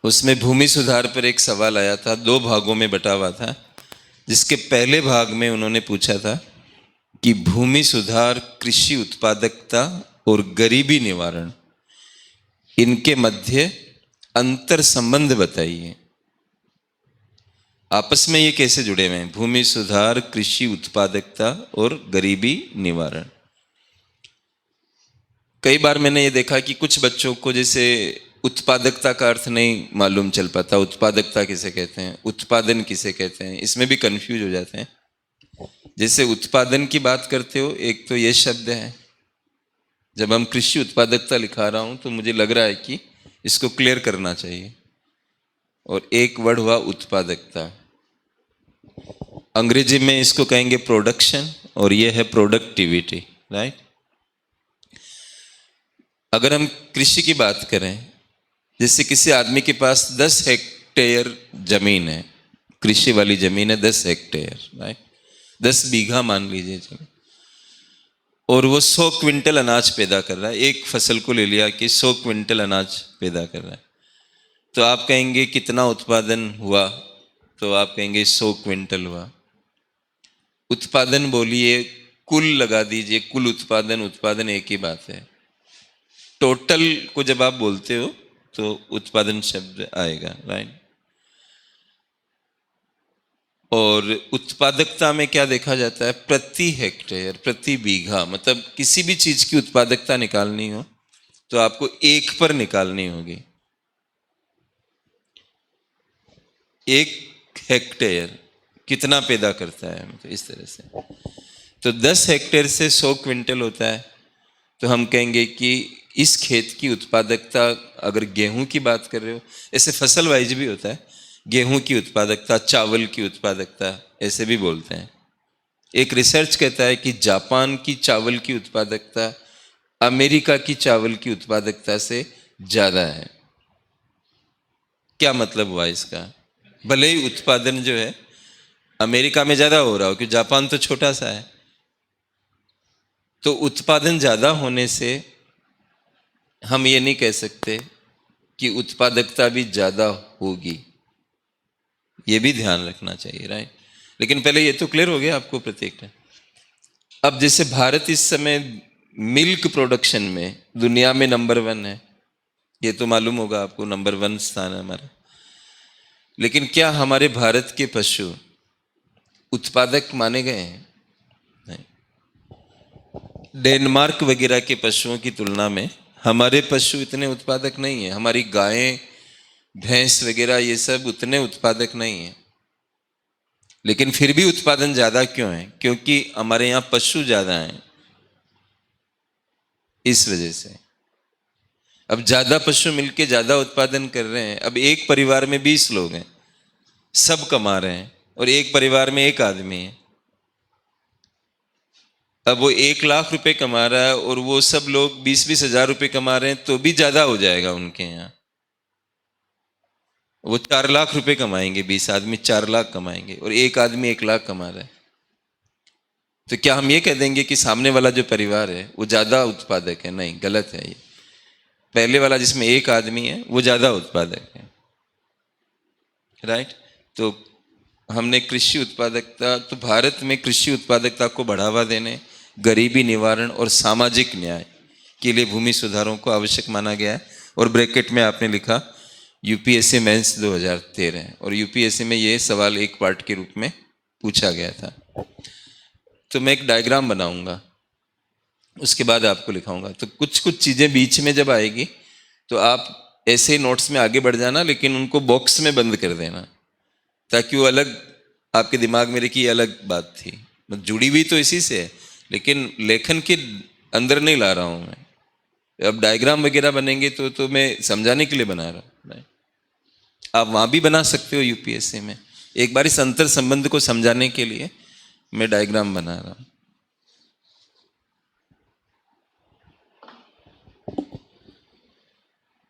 उसमें भूमि सुधार पर एक सवाल आया था, 2 भागों में बटा हुआ था, जिसके पहले भाग में उन्होंने पूछा था कि भूमि सुधार, कृषि उत्पादकता और गरीबी निवारण, इनके मध्य अंतर संबंध बताइए। आपस में ये कैसे जुड़े हुए हैं, भूमि सुधार, कृषि उत्पादकता और गरीबी निवारण। कई बार मैंने ये देखा कि कुछ बच्चों को जैसे उत्पादकता का अर्थ नहीं मालूम चल पाता, उत्पादकता किसे कहते हैं, उत्पादन किसे कहते हैं, इसमें भी कंफ्यूज हो जाते हैं। जैसे उत्पादन की बात करते हो, एक तो ये शब्द है, जब हम कृषि उत्पादकता लिखा रहा हूं तो मुझे लग रहा है कि इसको क्लियर करना चाहिए। और एक वर्ड हुआ उत्पादकता, अंग्रेजी में इसको कहेंगे प्रोडक्शन, और ये है प्रोडक्टिविटी, राइट। अगर हम कृषि की बात करें, जैसे किसी आदमी के पास 10 हेक्टेयर जमीन है, कृषि वाली जमीन है 10 हेक्टेयर, राइट, 10 बीघा मान लीजिए चलो, और वो 100 क्विंटल अनाज पैदा कर रहा है। एक फसल को ले लिया कि 100 क्विंटल अनाज पैदा कर रहा है, तो आप कहेंगे कितना उत्पादन हुआ, तो आप कहेंगे 100 क्विंटल हुआ। उत्पादन बोलिए कुल लगा दीजिए, कुल उत्पादन, उत्पादन एक ही बात है। टोटल को जब आप बोलते हो तो उत्पादन शब्द आएगा, राइट। और उत्पादकता में क्या देखा जाता है? प्रति हेक्टेयर, प्रति बीघा, मतलब किसी भी चीज की उत्पादकता निकालनी हो तो आपको एक पर निकालनी होगी। एक हेक्टेयर कितना पैदा करता है, मतलब इस तरह से। तो 10 हेक्टेयर से 100 क्विंटल होता है, तो हम कहेंगे कि इस खेत की उत्पादकता, अगर गेहूं की बात कर रहे हो, ऐसे फसल वाइज भी होता है, गेहूं की उत्पादकता, चावल की उत्पादकता, ऐसे भी बोलते हैं। एक रिसर्च कहता है कि जापान की चावल की उत्पादकता अमेरिका की चावल की उत्पादकता से ज्यादा है। क्या मतलब हुआ इसका? भले ही उत्पादन जो है अमेरिका में ज्यादा हो रहा हो, क्योंकि जापान तो छोटा सा है, तो उत्पादन ज्यादा होने से हम ये नहीं कह सकते कि उत्पादकता भी ज्यादा होगी। ये भी ध्यान रखना चाहिए, राइट। लेकिन पहले ये तो क्लियर हो गया आपको प्रत्येक का। अब जैसे भारत इस समय मिल्क प्रोडक्शन में दुनिया में नंबर 1 है, ये तो मालूम होगा आपको, नंबर 1 स्थान है हमारा। लेकिन क्या हमारे भारत के पशु उत्पादक माने गए हैं? नहीं। डेनमार्क वगैरह के पशुओं की तुलना में हमारे पशु इतने उत्पादक नहीं है। हमारी गायें, भैंस वगैरह ये सब उतने उत्पादक नहीं है। लेकिन फिर भी उत्पादन ज्यादा क्यों है? क्योंकि हमारे यहाँ पशु ज्यादा हैं, इस वजह से। अब ज्यादा पशु मिलके ज्यादा उत्पादन कर रहे हैं। अब एक परिवार में 20 लोग हैं, सब कमा रहे हैं, और एक परिवार में एक आदमी है। अब वो 1 लाख रुपए कमा रहा है और वो सब लोग 20-20 हजार रुपए कमा रहे हैं, तो भी ज्यादा हो जाएगा उनके यहाँ। वो 4 लाख रुपए कमाएंगे, 20 आदमी 4 लाख कमाएंगे, और एक आदमी 1 लाख कमा रहा है। तो क्या हम ये कह देंगे कि सामने वाला जो परिवार है वो ज्यादा उत्पादक है? नहीं, गलत है ये। पहले वाला जिसमें एक आदमी है वो ज्यादा उत्पादक है, राइट। तो हमने कृषि उत्पादकता, तो भारत में कृषि उत्पादकता को बढ़ावा देने, गरीबी निवारण और सामाजिक न्याय के लिए भूमि सुधारों को आवश्यक माना गया है। और ब्रैकेट में आपने लिखा यूपीएससी मेंस 2013, और यूपीएससी में ये सवाल एक पार्ट के रूप में पूछा गया था। तो मैं एक डायग्राम बनाऊंगा, उसके बाद आपको लिखाऊंगा। तो कुछ कुछ चीजें बीच में जब आएगी तो आप ऐसे नोट्स में आगे बढ़ जाना, लेकिन उनको बॉक्स में बंद कर देना, ताकि वो अलग आपके दिमाग में रखी अलग बात थी, मतलब जुड़ी हुई तो इसी से है, लेकिन लेखन के अंदर नहीं ला रहा हूं मैं। अब डायग्राम वगैरह बनेंगे तो मैं समझाने के लिए बना रहा हूं। आप वहां भी बना सकते हो यूपीएससी में। एक बार इस अंतर संबंध को समझाने के लिए मैं डायग्राम बना रहा हूं।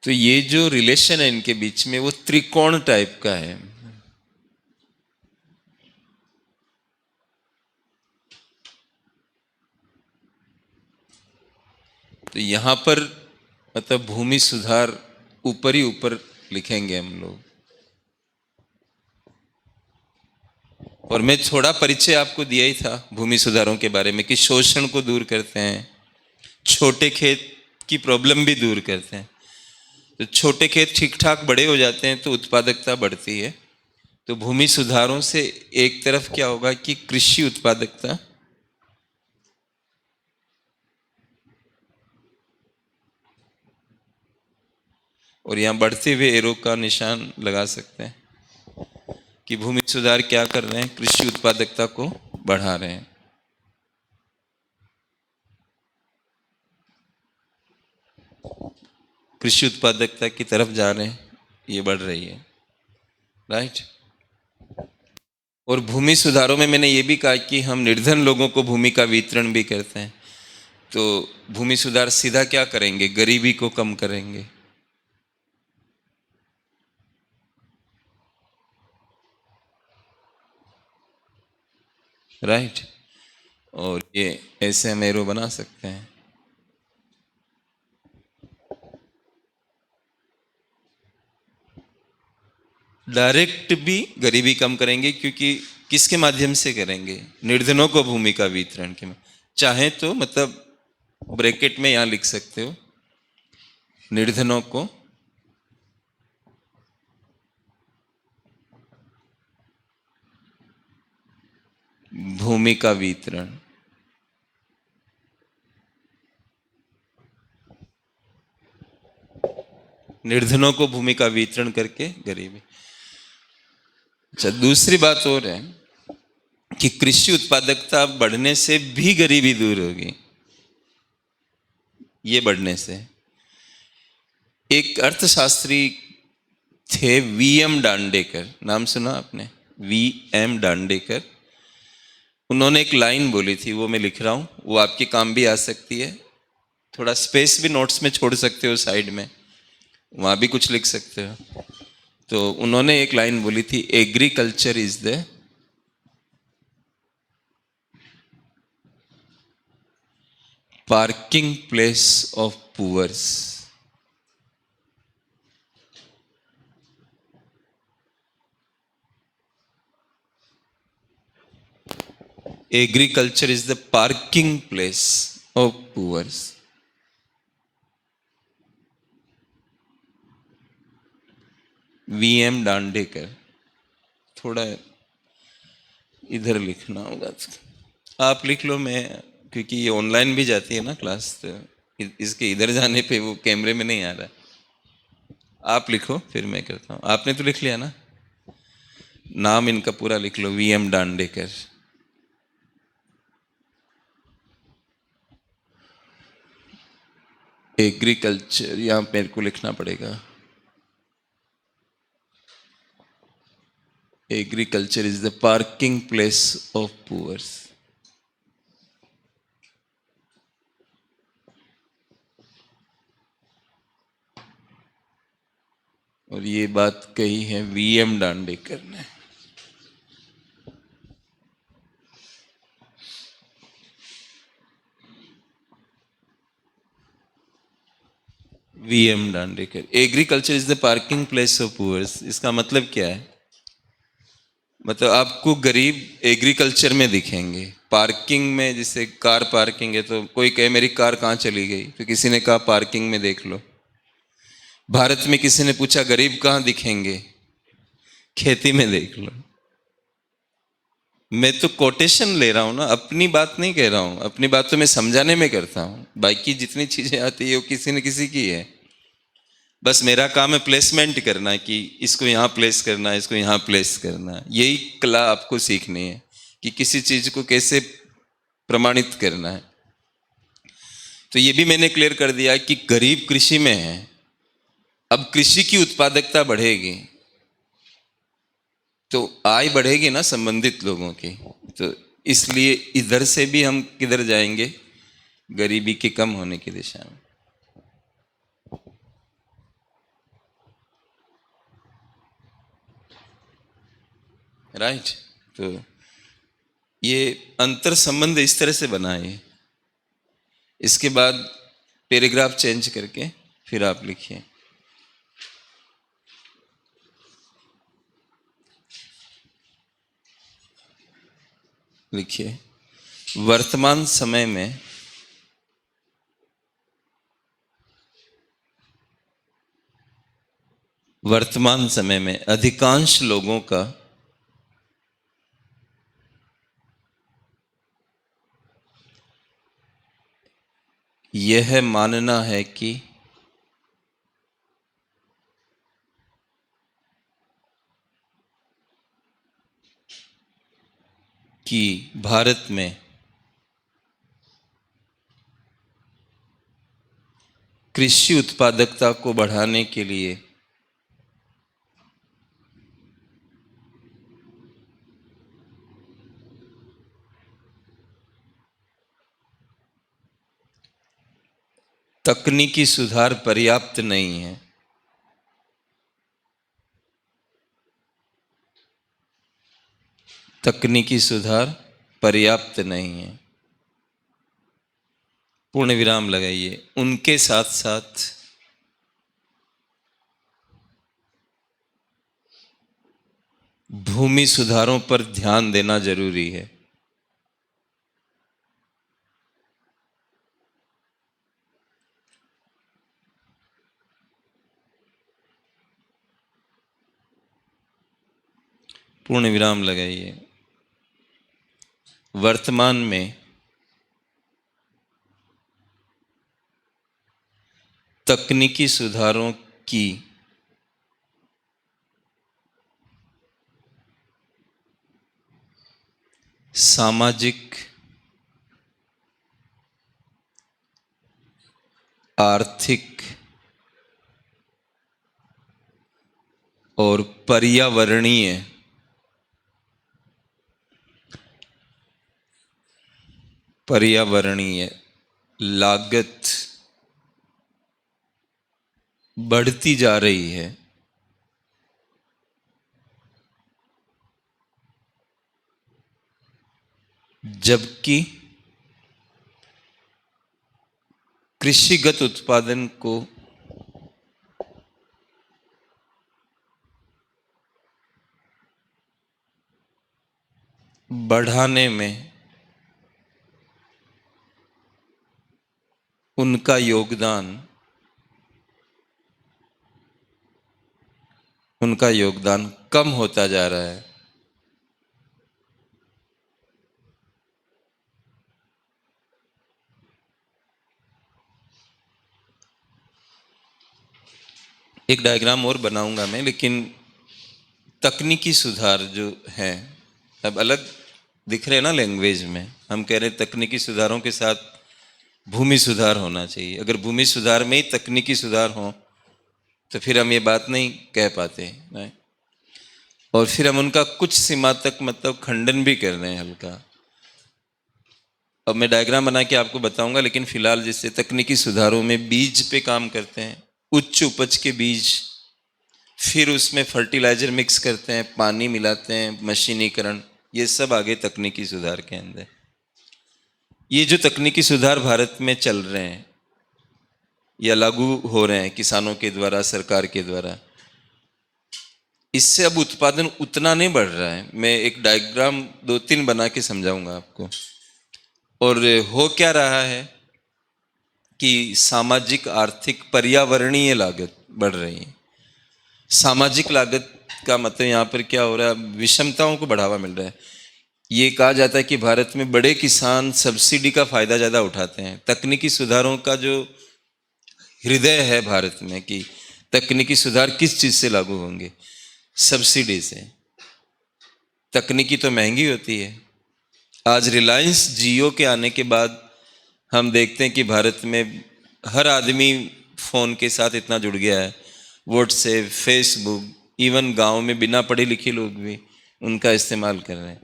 तो ये जो रिलेशन है इनके बीच में, वो त्रिकोण टाइप का है। तो यहां पर मतलब भूमि सुधार ऊपर ही ऊपर लिखेंगे हम लोग। और मैं थोड़ा परिचय आपको दिया ही था भूमि सुधारों के बारे में, कि शोषण को दूर करते हैं, छोटे खेत की प्रॉब्लम भी दूर करते हैं। तो छोटे खेत ठीक ठाक बड़े हो जाते हैं तो उत्पादकता बढ़ती है। तो भूमि सुधारों से एक तरफ क्या होगा कि कृषि उत्पादकता, और यहां बढ़ते हुए एरो का निशान लगा सकते हैं कि भूमि सुधार क्या कर रहे हैं, कृषि उत्पादकता को बढ़ा रहे हैं। कृषि उत्पादकता की तरफ जा रहे हैं, ये बढ़ रही है, राइट। और भूमि सुधारों में मैंने ये भी कहा कि हम निर्धन लोगों को भूमि का वितरण भी करते हैं। तो भूमि सुधार सीधा क्या करेंगे? गरीबी को कम करेंगे, राइट। और ये ऐसे हम एरो बना सकते हैं। डायरेक्ट भी गरीबी कम करेंगे, क्योंकि किसके माध्यम से करेंगे? निर्धनों को भूमि का वितरण के, चाहे तो मतलब ब्रैकेट में यहां लिख सकते हो, निर्धनों को भूमि का वितरण। निर्धनों को भूमि का वितरण करके गरीबी। अच्छा, दूसरी बात और है कि कृषि उत्पादकता बढ़ने से भी गरीबी दूर होगी। ये बढ़ने से, एक अर्थशास्त्री थे वीएम डांडेकर, नाम सुना आपने? वीएम डांडेकर। उन्होंने एक लाइन बोली थी, वो मैं लिख रहा हूं, वो आपके काम भी आ सकती है। थोड़ा स्पेस भी नोट्स में छोड़ सकते हो साइड में, वहां भी कुछ लिख सकते हो। तो उन्होंने एक लाइन बोली थी, agriculture is the parking place of poors. Agriculture is the parking place of poors. VM Dandekar. थोड़ा इधर लिखना होगा, आप लिख लो, मैं, क्योंकि ये ऑनलाइन भी जाती है ना क्लास, तो इसके इधर जाने पे वो कैमरे में नहीं आ रहा। आप लिखो फिर मैं करता हूँ। आपने तो लिख लिया ना, नाम इनका पूरा लिख लो, वीएम डांडेकर। एग्रीकल्चर यहाँ मेरे को लिखना पड़ेगा, agriculture is the parking place of poors. और ये बात कही है वीएम डांडेकर ने। VM Dandekar, agriculture is the parking place of poors. इसका मतलब क्या है? मतलब आपको गरीब एग्रीकल्चर में दिखेंगे, पार्किंग में। जैसे कार पार्किंग है तो कोई कहे मेरी कार कहाँ चली गई, तो किसी ने कहा पार्किंग में देख लो। भारत में किसी ने पूछा गरीब कहाँ दिखेंगे, खेती में देख लो। मैं तो कोटेशन ले रहा हूं ना, अपनी बात नहीं कह रहा हूं। अपनी बात तो मैं समझाने में करता हूं, बाकी जितनी चीजें आती है वो किसी न किसी की है। बस मेरा काम है प्लेसमेंट करना, कि इसको यहाँ प्लेस करना है, इसको यहाँ प्लेस करना है। यही कला आपको सीखनी है कि किसी चीज को कैसे प्रमाणित करना है। तो ये भी मैंने क्लियर कर दिया कि गरीब कृषि में है। अब कृषि की उत्पादकता बढ़ेगी तो आय बढ़ेगी ना संबंधित लोगों की। तो इसलिए इधर से भी हम किधर जाएंगे? गरीबी के कम होने की दिशा में। राइट। तो ये अंतर संबंध इस तरह से बना है। इसके बाद पैराग्राफ चेंज करके फिर आप लिखिए। लिखिए, वर्तमान समय में अधिकांश लोगों का यह मानना है कि भारत में कृषि उत्पादकता को बढ़ाने के लिए तकनीकी सुधार पर्याप्त नहीं है। तकनीकी सुधार पर्याप्त नहीं है, पूर्ण विराम लगाइए। उनके साथ साथ भूमि सुधारों पर ध्यान देना जरूरी है। पूर्ण विराम लगाइए। वर्तमान में तकनीकी सुधारों की सामाजिक, आर्थिक और पर्यावरणीय लागत बढ़ती जा रही है। जबकि कृषिगत उत्पादन को बढ़ाने में उनका योगदान कम होता जा रहा है। एक डायग्राम और बनाऊंगा मैं, लेकिन तकनीकी सुधार जो है, अब अलग दिख रहे हैं ना लैंग्वेज में। हम कह रहे हैं तकनीकी सुधारों के साथ भूमि सुधार होना चाहिए। अगर भूमि सुधार में ही तकनीकी सुधार हो तो फिर हम ये बात नहीं कह पाते, नहीं? और फिर हम उनका कुछ सीमा तक मतलब खंडन भी कर रहे हैं हल्का। अब मैं डायग्राम बना के आपको बताऊंगा, लेकिन फिलहाल जैसे तकनीकी सुधारों में बीज पे काम करते हैं, उच्च उपज के बीज, फिर उसमें फर्टिलाइजर मिक्स करते हैं, पानी मिलाते हैं, मशीनीकरण, ये सब आगे तकनीकी सुधार के अंदर। ये जो तकनीकी सुधार भारत में चल रहे हैं या लागू हो रहे हैं किसानों के द्वारा, सरकार के द्वारा, इससे अब उत्पादन उतना नहीं बढ़ रहा है। मैं एक डायग्राम 2-3 बना के समझाऊंगा आपको। और हो क्या रहा है कि सामाजिक, आर्थिक, पर्यावरणीय लागत बढ़ रही है। सामाजिक लागत का मतलब यहाँ पर क्या हो रहा है, विषमताओं को बढ़ावा मिल रहा है। ये कहा जाता है कि भारत में बड़े किसान सब्सिडी का फायदा ज़्यादा उठाते हैं। तकनीकी सुधारों का जो हृदय है भारत में कि तकनीकी सुधार किस चीज़ से लागू होंगे, सब्सिडी से। तकनीकी तो महंगी होती है। आज रिलायंस जियो के आने के बाद हम देखते हैं कि भारत में हर आदमी फ़ोन के साथ इतना जुड़ गया है, व्हाट्सएप, फेसबुक, इवन गांव में बिना पढ़े लिखे लोग भी उनका इस्तेमाल कर रहे हैं।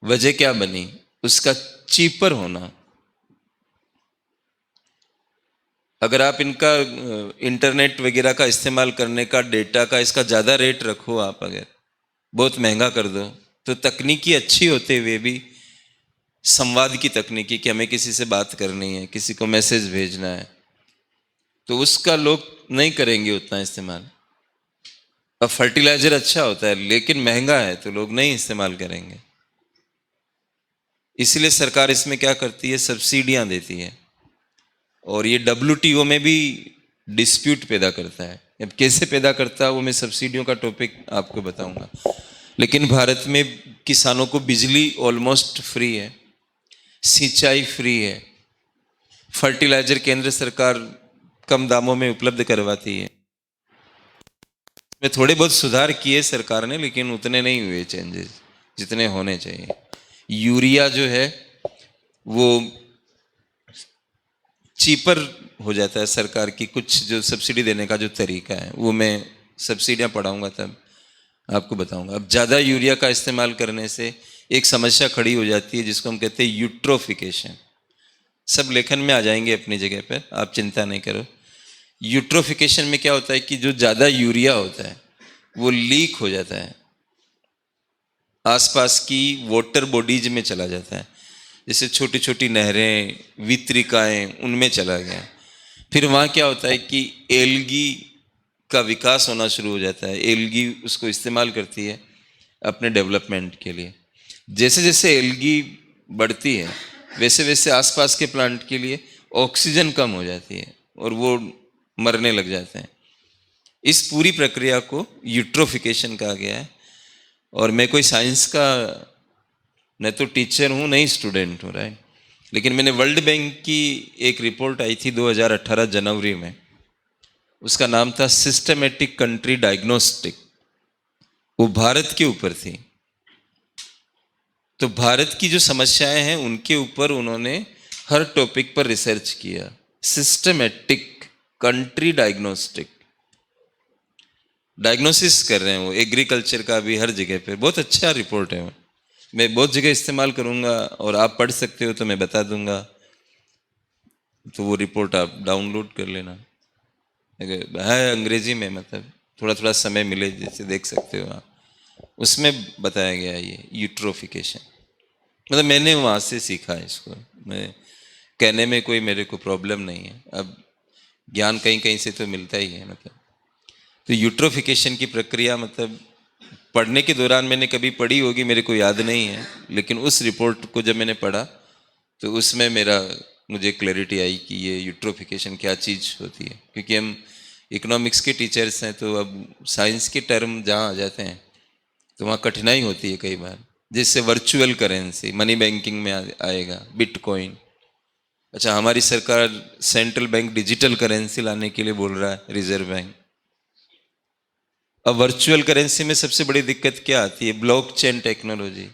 वजह क्या बनी? उसका चीपर होना। अगर आप इनका इंटरनेट वगैरह का इस्तेमाल करने का, डेटा का, इसका ज़्यादा रेट रखो, आप अगर बहुत महंगा कर दो, तो तकनीकी अच्छी होते हुए भी, संवाद की तकनीकी कि हमें किसी से बात करनी है, किसी को मैसेज भेजना है, तो उसका लोग नहीं करेंगे उतना इस्तेमाल। अब फर्टिलाइजर अच्छा होता है लेकिन महंगा है तो लोग नहीं इस्तेमाल करेंगे। इसलिए सरकार इसमें क्या करती है, सब्सिडियां देती है। और ये WTO में भी डिस्प्यूट पैदा करता है। अब कैसे पैदा करता है वो मैं सब्सिडियों का टॉपिक आपको बताऊंगा। लेकिन भारत में किसानों को बिजली ऑलमोस्ट फ्री है, सिंचाई फ्री है, फर्टिलाइजर केंद्र सरकार कम दामों में उपलब्ध करवाती है। में थोड़े बहुत सुधार किए सरकार ने, लेकिन उतने नहीं हुए चेंजेस जितने होने चाहिए। यूरिया जो है वो चीपर हो जाता है। सरकार की कुछ जो सब्सिडी देने का जो तरीका है, वो मैं सब्सिडियां पढ़ाऊंगा तब आपको बताऊंगा। अब ज़्यादा यूरिया का इस्तेमाल करने से एक समस्या खड़ी हो जाती है जिसको हम कहते हैं यूट्रोफिकेशन। सब लेखन में आ जाएंगे अपनी जगह पर, आप चिंता नहीं करो। यूट्रोफिकेशन में क्या होता है कि जो ज़्यादा यूरिया होता है वो लीक हो जाता है, आसपास की वाटर बॉडीज में चला जाता है। जैसे छोटी छोटी नहरें, वितरिकाएं, उनमें चला गया। फिर वहाँ क्या होता है कि एल्गी का विकास होना शुरू हो जाता है। एल्गी उसको इस्तेमाल करती है अपने डेवलपमेंट के लिए। जैसे जैसे एल्गी बढ़ती है वैसे वैसे आसपास के प्लांट के लिए ऑक्सीजन कम हो जाती है और वो मरने लग जाते हैं। इस पूरी प्रक्रिया को यूट्रोफिकेशन कहा गया है। और मैं कोई साइंस का न तो टीचर हूँ नहीं स्टूडेंट हूँ, राइट। लेकिन मैंने वर्ल्ड बैंक की एक रिपोर्ट आई थी 2018 जनवरी में, उसका नाम था सिस्टमेटिक कंट्री डायग्नोस्टिक, वो भारत के ऊपर थी। तो भारत की जो समस्याएं हैं उनके ऊपर उन्होंने हर टॉपिक पर रिसर्च किया। सिस्टमेटिक कंट्री डायग्नोस्टिक, डायग्नोसिस कर रहे हैं वो एग्रीकल्चर का भी, हर जगह पे बहुत अच्छा रिपोर्ट है वो। मैं बहुत जगह इस्तेमाल करूंगा और आप पढ़ सकते हो तो मैं बता दूंगा, तो वो रिपोर्ट आप डाउनलोड कर लेना। है अंग्रेजी में, मतलब थोड़ा थोड़ा समय मिले जैसे देख सकते हो आप। उसमें बताया गया है ये यूट्रोफिकेशन, मतलब मैंने वहाँ से सीखा है इसको। मैं कहने में कोई मेरे को प्रॉब्लम नहीं है, अब ज्ञान कहीं कहीं से तो मिलता ही है। मतलब तो यूट्रोफिकेशन की प्रक्रिया, मतलब पढ़ने के दौरान मैंने कभी पढ़ी होगी, मेरे को याद नहीं है, लेकिन उस रिपोर्ट को जब मैंने पढ़ा तो उसमें मुझे क्लैरिटी आई कि ये यूट्रोफिकेशन क्या चीज़ होती है। क्योंकि हम इकोनॉमिक्स के टीचर्स हैं, तो अब साइंस के टर्म जहाँ आ जाते हैं तो वहाँ कठिनाई होती है कई बार। जैसे वर्चुअल करेंसी मनी बैंकिंग में आएगा, बिटकॉइन। अच्छा, हमारी सरकार सेंट्रल बैंक डिजिटल करेंसी लाने के लिए बोल रहा है, रिजर्व बैंक। अब वर्चुअल करेंसी में सबसे बड़ी दिक्कत क्या आती है? Blockchain technology.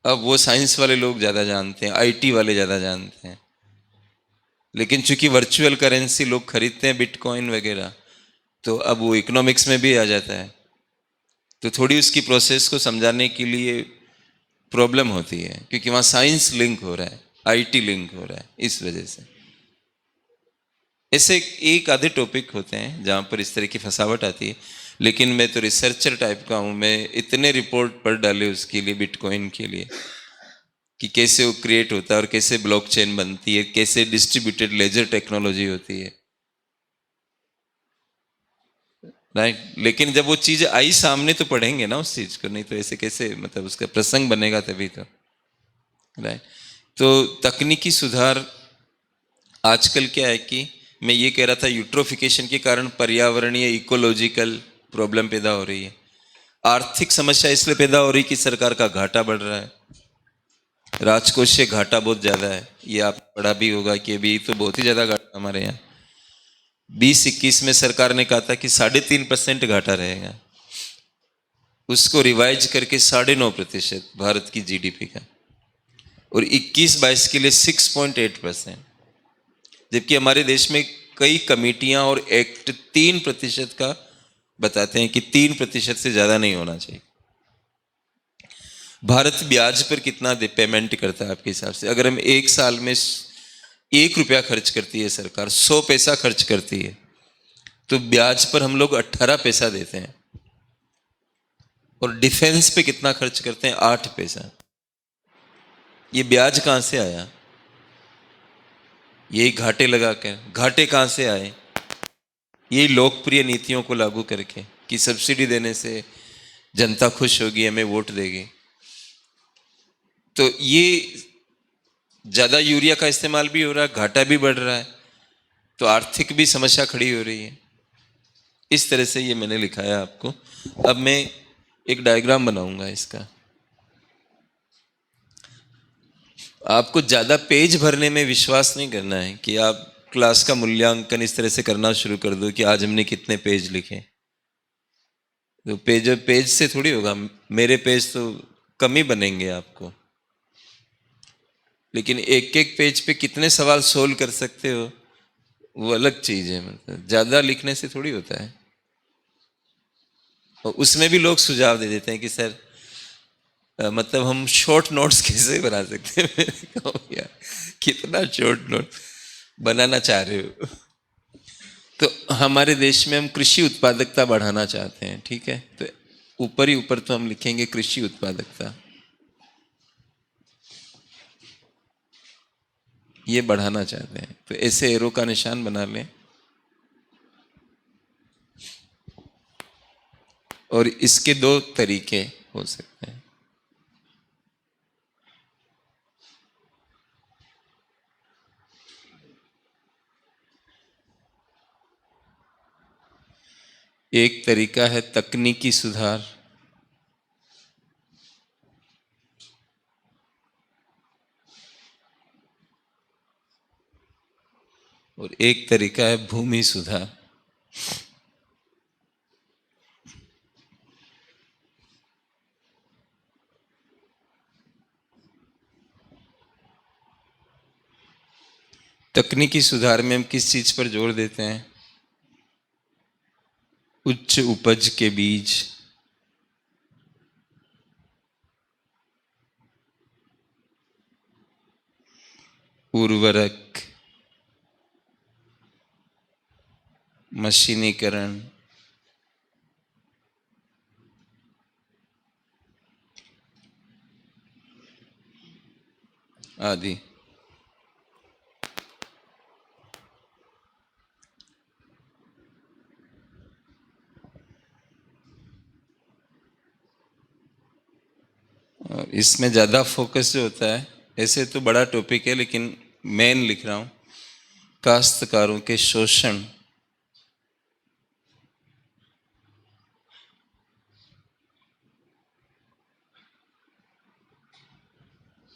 अब वो साइंस वाले लोग ज़्यादा जानते हैं, आईटी वाले ज़्यादा जानते हैं, लेकिन चूंकि वर्चुअल करेंसी लोग खरीदते हैं बिटकॉइन वगैरह, तो अब वो इकोनॉमिक्स में भी आ जाता है। तो थोड़ी उसकी प्रोसेस को समझाने के लिए प्रॉब्लम होती है, क्योंकि वहाँ साइंस लिंक हो रहा है, आईटी लिंक हो रहा है, इस वजह से। ऐसे एक आधे टॉपिक होते हैं जहाँ पर इस तरह की फंसावट आती है, लेकिन मैं तो रिसर्चर टाइप का हूँ। मैं इतने रिपोर्ट पढ़ डाले उसके लिए, बिटकॉइन के लिए, कि कैसे वो क्रिएट होता है और कैसे ब्लॉकचेन बनती है, कैसे डिस्ट्रीब्यूटेड लेजर टेक्नोलॉजी होती है, राइट। लेकिन जब वो चीज़ आई सामने तो पढ़ेंगे ना उस चीज़ को, नहीं तो ऐसे कैसे, मतलब उसका प्रसंग बनेगा तभी तो, राइट। तो तकनीकी सुधार आजकल क्या है कि मैं ये कह रहा था, यूट्रोफिकेशन के कारण पर्यावरणीय इकोलॉजिकल प्रॉब्लम पैदा हो रही है। आर्थिक समस्या इसलिए पैदा हो रही कि सरकार का घाटा बढ़ रहा है, राजकोषीय घाटा बहुत ज़्यादा है। ये आप पढ़ा भी होगा कि अभी तो बहुत ही ज़्यादा घाटा हमारे यहाँ 2021 में सरकार ने कहा था कि 3.5% घाटा रहेगा, उसको रिवाइज करके 9.5% भारत की जीडीपी का, और 21-22 के लिए 6.8%। जबकि हमारे देश में कई कमेटियां और एक्ट 3% का बताते हैं कि 3% से ज्यादा नहीं होना चाहिए। भारत ब्याज पर कितना पेमेंट करता है आपके हिसाब से? अगर हम एक साल में 1 रुपया खर्च करती है सरकार, 100 पैसा खर्च करती है, तो ब्याज पर हम लोग 18 पैसा देते हैं। और डिफेंस पे कितना खर्च करते हैं? 8 पैसा। ये ब्याज कहां से आया? यही घाटे लगा कर। घाटे कहां से आए? यही लोकप्रिय नीतियों को लागू करके कि सब्सिडी देने से जनता खुश होगी, हमें वोट देगी। तो ये ज्यादा यूरिया का इस्तेमाल भी हो रहा है, घाटा भी बढ़ रहा है, तो आर्थिक भी समस्या खड़ी हो रही है। इस तरह से ये मैंने लिखा है आपको। अब मैं एक डायग्राम बनाऊंगा इसका। आपको ज्यादा पेज भरने में विश्वास नहीं करना है कि आप क्लास का मूल्यांकन इस तरह से करना शुरू कर दो कि आज हमने कितने पेज लिखे। तो पेज पेज से थोड़ी होगा, मेरे पेज तो कम ही बनेंगे आपको, लेकिन एक एक पेज पे कितने सवाल सोल्व कर सकते हो वो अलग चीज है। मतलब ज्यादा लिखने से थोड़ी होता है। और उसमें भी लोग सुझाव दे देते हैं कि सर मतलब हम शॉर्ट नोट्स कैसे बना सकते हैं। मैंने कहा, यार कितना शॉर्ट नोट बनाना चाह रहे हो? तो हमारे देश में हम कृषि उत्पादकता बढ़ाना चाहते हैं, ठीक है, तो ऊपर ही ऊपर तो हम लिखेंगे कृषि उत्पादकता, ये बढ़ाना चाहते हैं, तो ऐसे एरो का निशान बना लें। और इसके दो तरीके हो सकते हैं। एक तरीका है तकनीकी सुधार, और एक तरीका है भूमि सुधार। तकनीकी सुधार में हम किस चीज पर जोर देते हैं? उच्च उपज के बीज, उर्वरक, मशीनीकरण आदि। और इसमें ज़्यादा फोकस जो होता है, ऐसे तो बड़ा टॉपिक है लेकिन मेन लिख रहा हूँ, काश्तकारों के शोषण,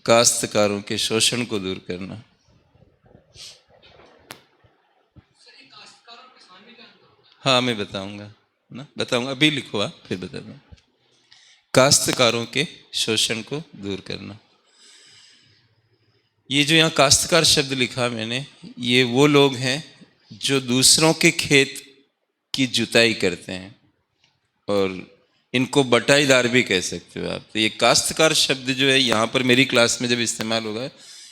काश्तकारों के शोषण को दूर करना। हाँ मैं बताऊंगा ना, बताऊंगा, अभी लिखो आप फिर बता दूँ। काश्तकारों के शोषण को दूर करना। ये जो यहाँ काश्तकार शब्द लिखा मैंने, ये वो लोग हैं जो दूसरों के खेत की जुताई करते हैं, और इनको बटाईदार भी कह सकते हो आप। तो ये काश्तकार शब्द जो है यहाँ पर मेरी क्लास में जब इस्तेमाल होगा,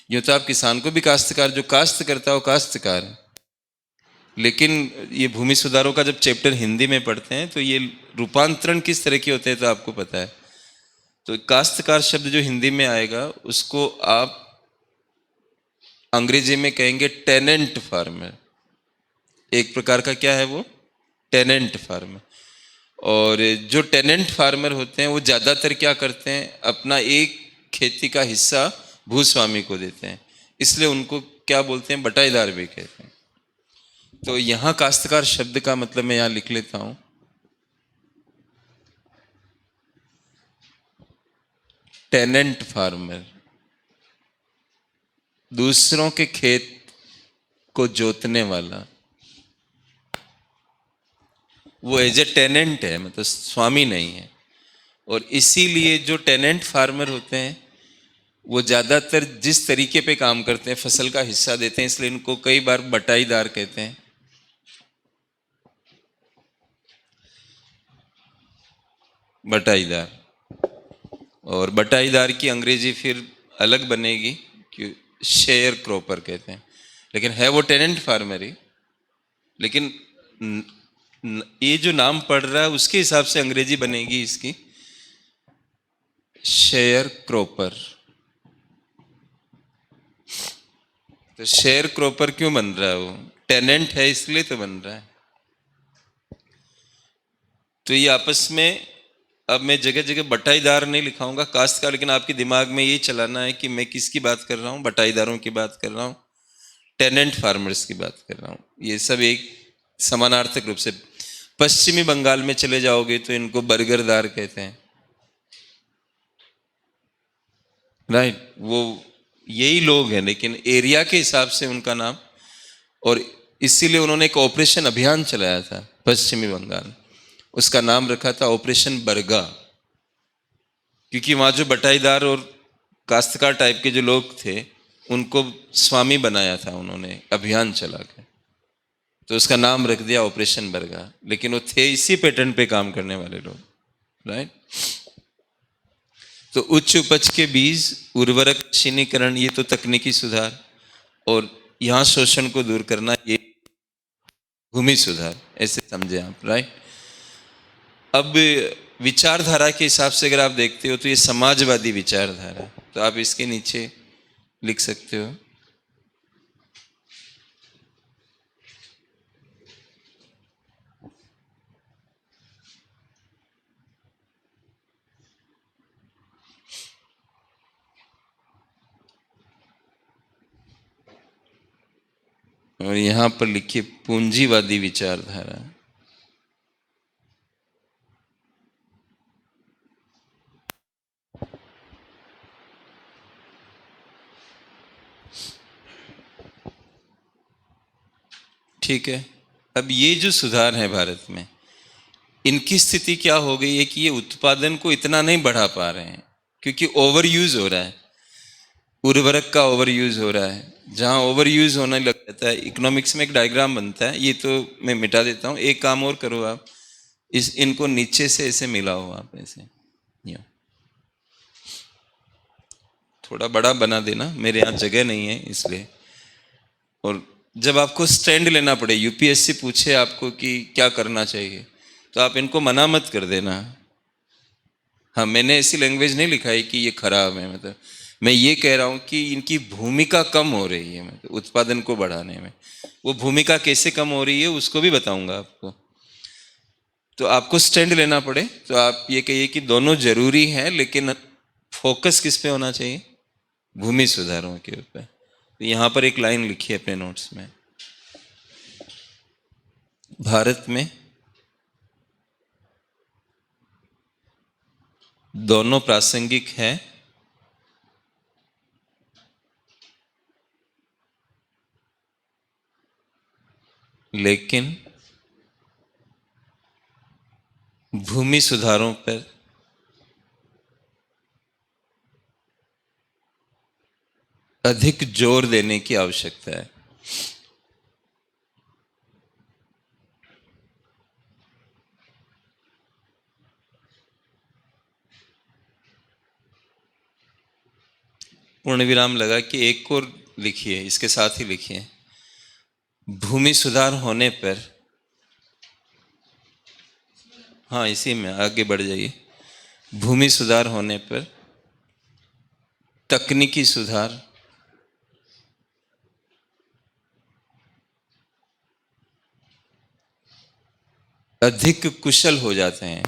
यूँ तो आप किसान को भी काश्तकार, जो काश्त करता है वो काश्तकार है, लेकिन ये भूमि सुधारों का जब चैप्टर हिंदी में पढ़ते हैं तो ये रूपांतरण किस तरह के होते हैं तो आपको पता है। तो काश्तकार शब्द जो हिंदी में आएगा उसको आप अंग्रेजी में कहेंगे टेनेंट फार्मर। एक प्रकार का क्या है वो? Tenant farmer. और जो टेनेंट फार्मर होते हैं वो ज़्यादातर क्या करते हैं, अपना एक खेती का हिस्सा भूस्वामी को देते हैं, इसलिए उनको क्या बोलते हैं, बटाईदार भी कहते हैं। तो यहाँ काश्तकार शब्द का मतलब मैं यहाँ लिख लेता हूँ, टेनेंट फार्मर, दूसरों के खेत को जोतने वाला। वो एज ए टेनेंट है, मतलब स्वामी नहीं है। और इसीलिए जो टेनेंट फार्मर होते हैं वो ज़्यादातर जिस तरीके पे काम करते हैं, फसल का हिस्सा देते हैं, इसलिए इनको कई बार बटाईदार कहते हैं। बटाईदार। और बटाईदार की अंग्रेजी फिर अलग बनेगी, कि शेयर क्रॉपर कहते हैं, लेकिन है वो टेनेंट फार्मर ही। लेकिन ये जो नाम पड़ रहा है उसके हिसाब से अंग्रेजी बनेगी इसकी शेयर क्रॉपर। तो शेयर क्रॉपर क्यों बन रहा है? वो टेनेंट है इसलिए तो बन रहा है। तो ये आपस में, अब मैं जगह जगह बटाईदार नहीं लिखाऊंगा, काश्तकार, लेकिन आपके दिमाग में ये चलाना है कि मैं किसकी बात कर रहा हूँ, बटाईदारों की बात कर रहा हूँ, टेनेंट फार्मर्स की बात कर रहा हूँ। ये सब एक समानार्थक रूप से। पश्चिमी बंगाल में चले जाओगे तो इनको बर्गरदार कहते हैं, राइट। वो यही लोग हैं लेकिन एरिया के हिसाब से उनका नाम। और इसीलिए उन्होंने एक ऑपरेशन अभियान चलाया था पश्चिमी बंगाल, उसका नाम रखा था ऑपरेशन बरगा, क्योंकि वहाँ जो बटाईदार और काश्तकार टाइप के जो लोग थे उनको स्वामी बनाया था उन्होंने अभियान चला के, तो उसका नाम रख दिया ऑपरेशन बरगा। लेकिन वो थे इसी पैटर्न पे काम करने वाले लोग, राइट। तो उच्च उपज के बीज, उर्वरक, मशीनीकरण, ये तो तकनीकी सुधार, और यहाँ शोषण को दूर करना, ये भूमि सुधार, ऐसे समझे आप, राइट। अब विचारधारा के हिसाब से अगर आप देखते हो तो ये समाजवादी विचारधारा, तो आप इसके नीचे लिख सकते हो और यहाँ पर लिखिए पूंजीवादी विचारधारा। ठीक है। अब ये जो सुधार है भारत में, इनकी स्थिति क्या हो गई है कि ये उत्पादन को इतना नहीं बढ़ा पा रहे हैं, क्योंकि ओवर यूज हो रहा है, उर्वरक का ओवर यूज हो रहा है। जहाँ ओवर यूज होने लग जाता है, इकोनॉमिक्स में एक डायग्राम बनता है, ये तो मैं मिटा देता हूँ। एक काम और करो आप, इनको नीचे से ऐसे मिलाओ आप, ऐसे यूं थोड़ा बड़ा बना देना, मेरे यहाँ जगह नहीं है इसलिए। और जब आपको स्टैंड लेना पड़े, यूपीएससी पूछे आपको कि क्या करना चाहिए, तो आप इनको मना मत कर देना। हाँ, मैंने ऐसी लैंग्वेज नहीं लिखा है कि ये खराब है, मतलब मैं ये कह रहा हूँ कि इनकी भूमिका कम हो रही है, मतलब उत्पादन को बढ़ाने में। वो भूमिका कैसे कम हो रही है उसको भी बताऊंगा आपको। तो आपको स्टैंड लेना पड़े तो आप ये कहिए कि दोनों जरूरी हैं, लेकिन फोकस किस पे होना चाहिए? भूमि सुधारों के ऊपर। तो यहाँ पर एक लाइन लिखी है अपने नोट्स में, भारत में दोनों प्रासंगिक हैं, लेकिन भूमि सुधारों पर अधिक जोर देने की आवश्यकता है। पूर्ण विराम लगा कि एक और लिखिए, इसके साथ ही लिखिए, भूमि सुधार होने पर, हाँ इसी में आगे बढ़ जाइए, भूमि सुधार होने पर तकनीकी सुधार अधिक कुशल हो जाते हैं।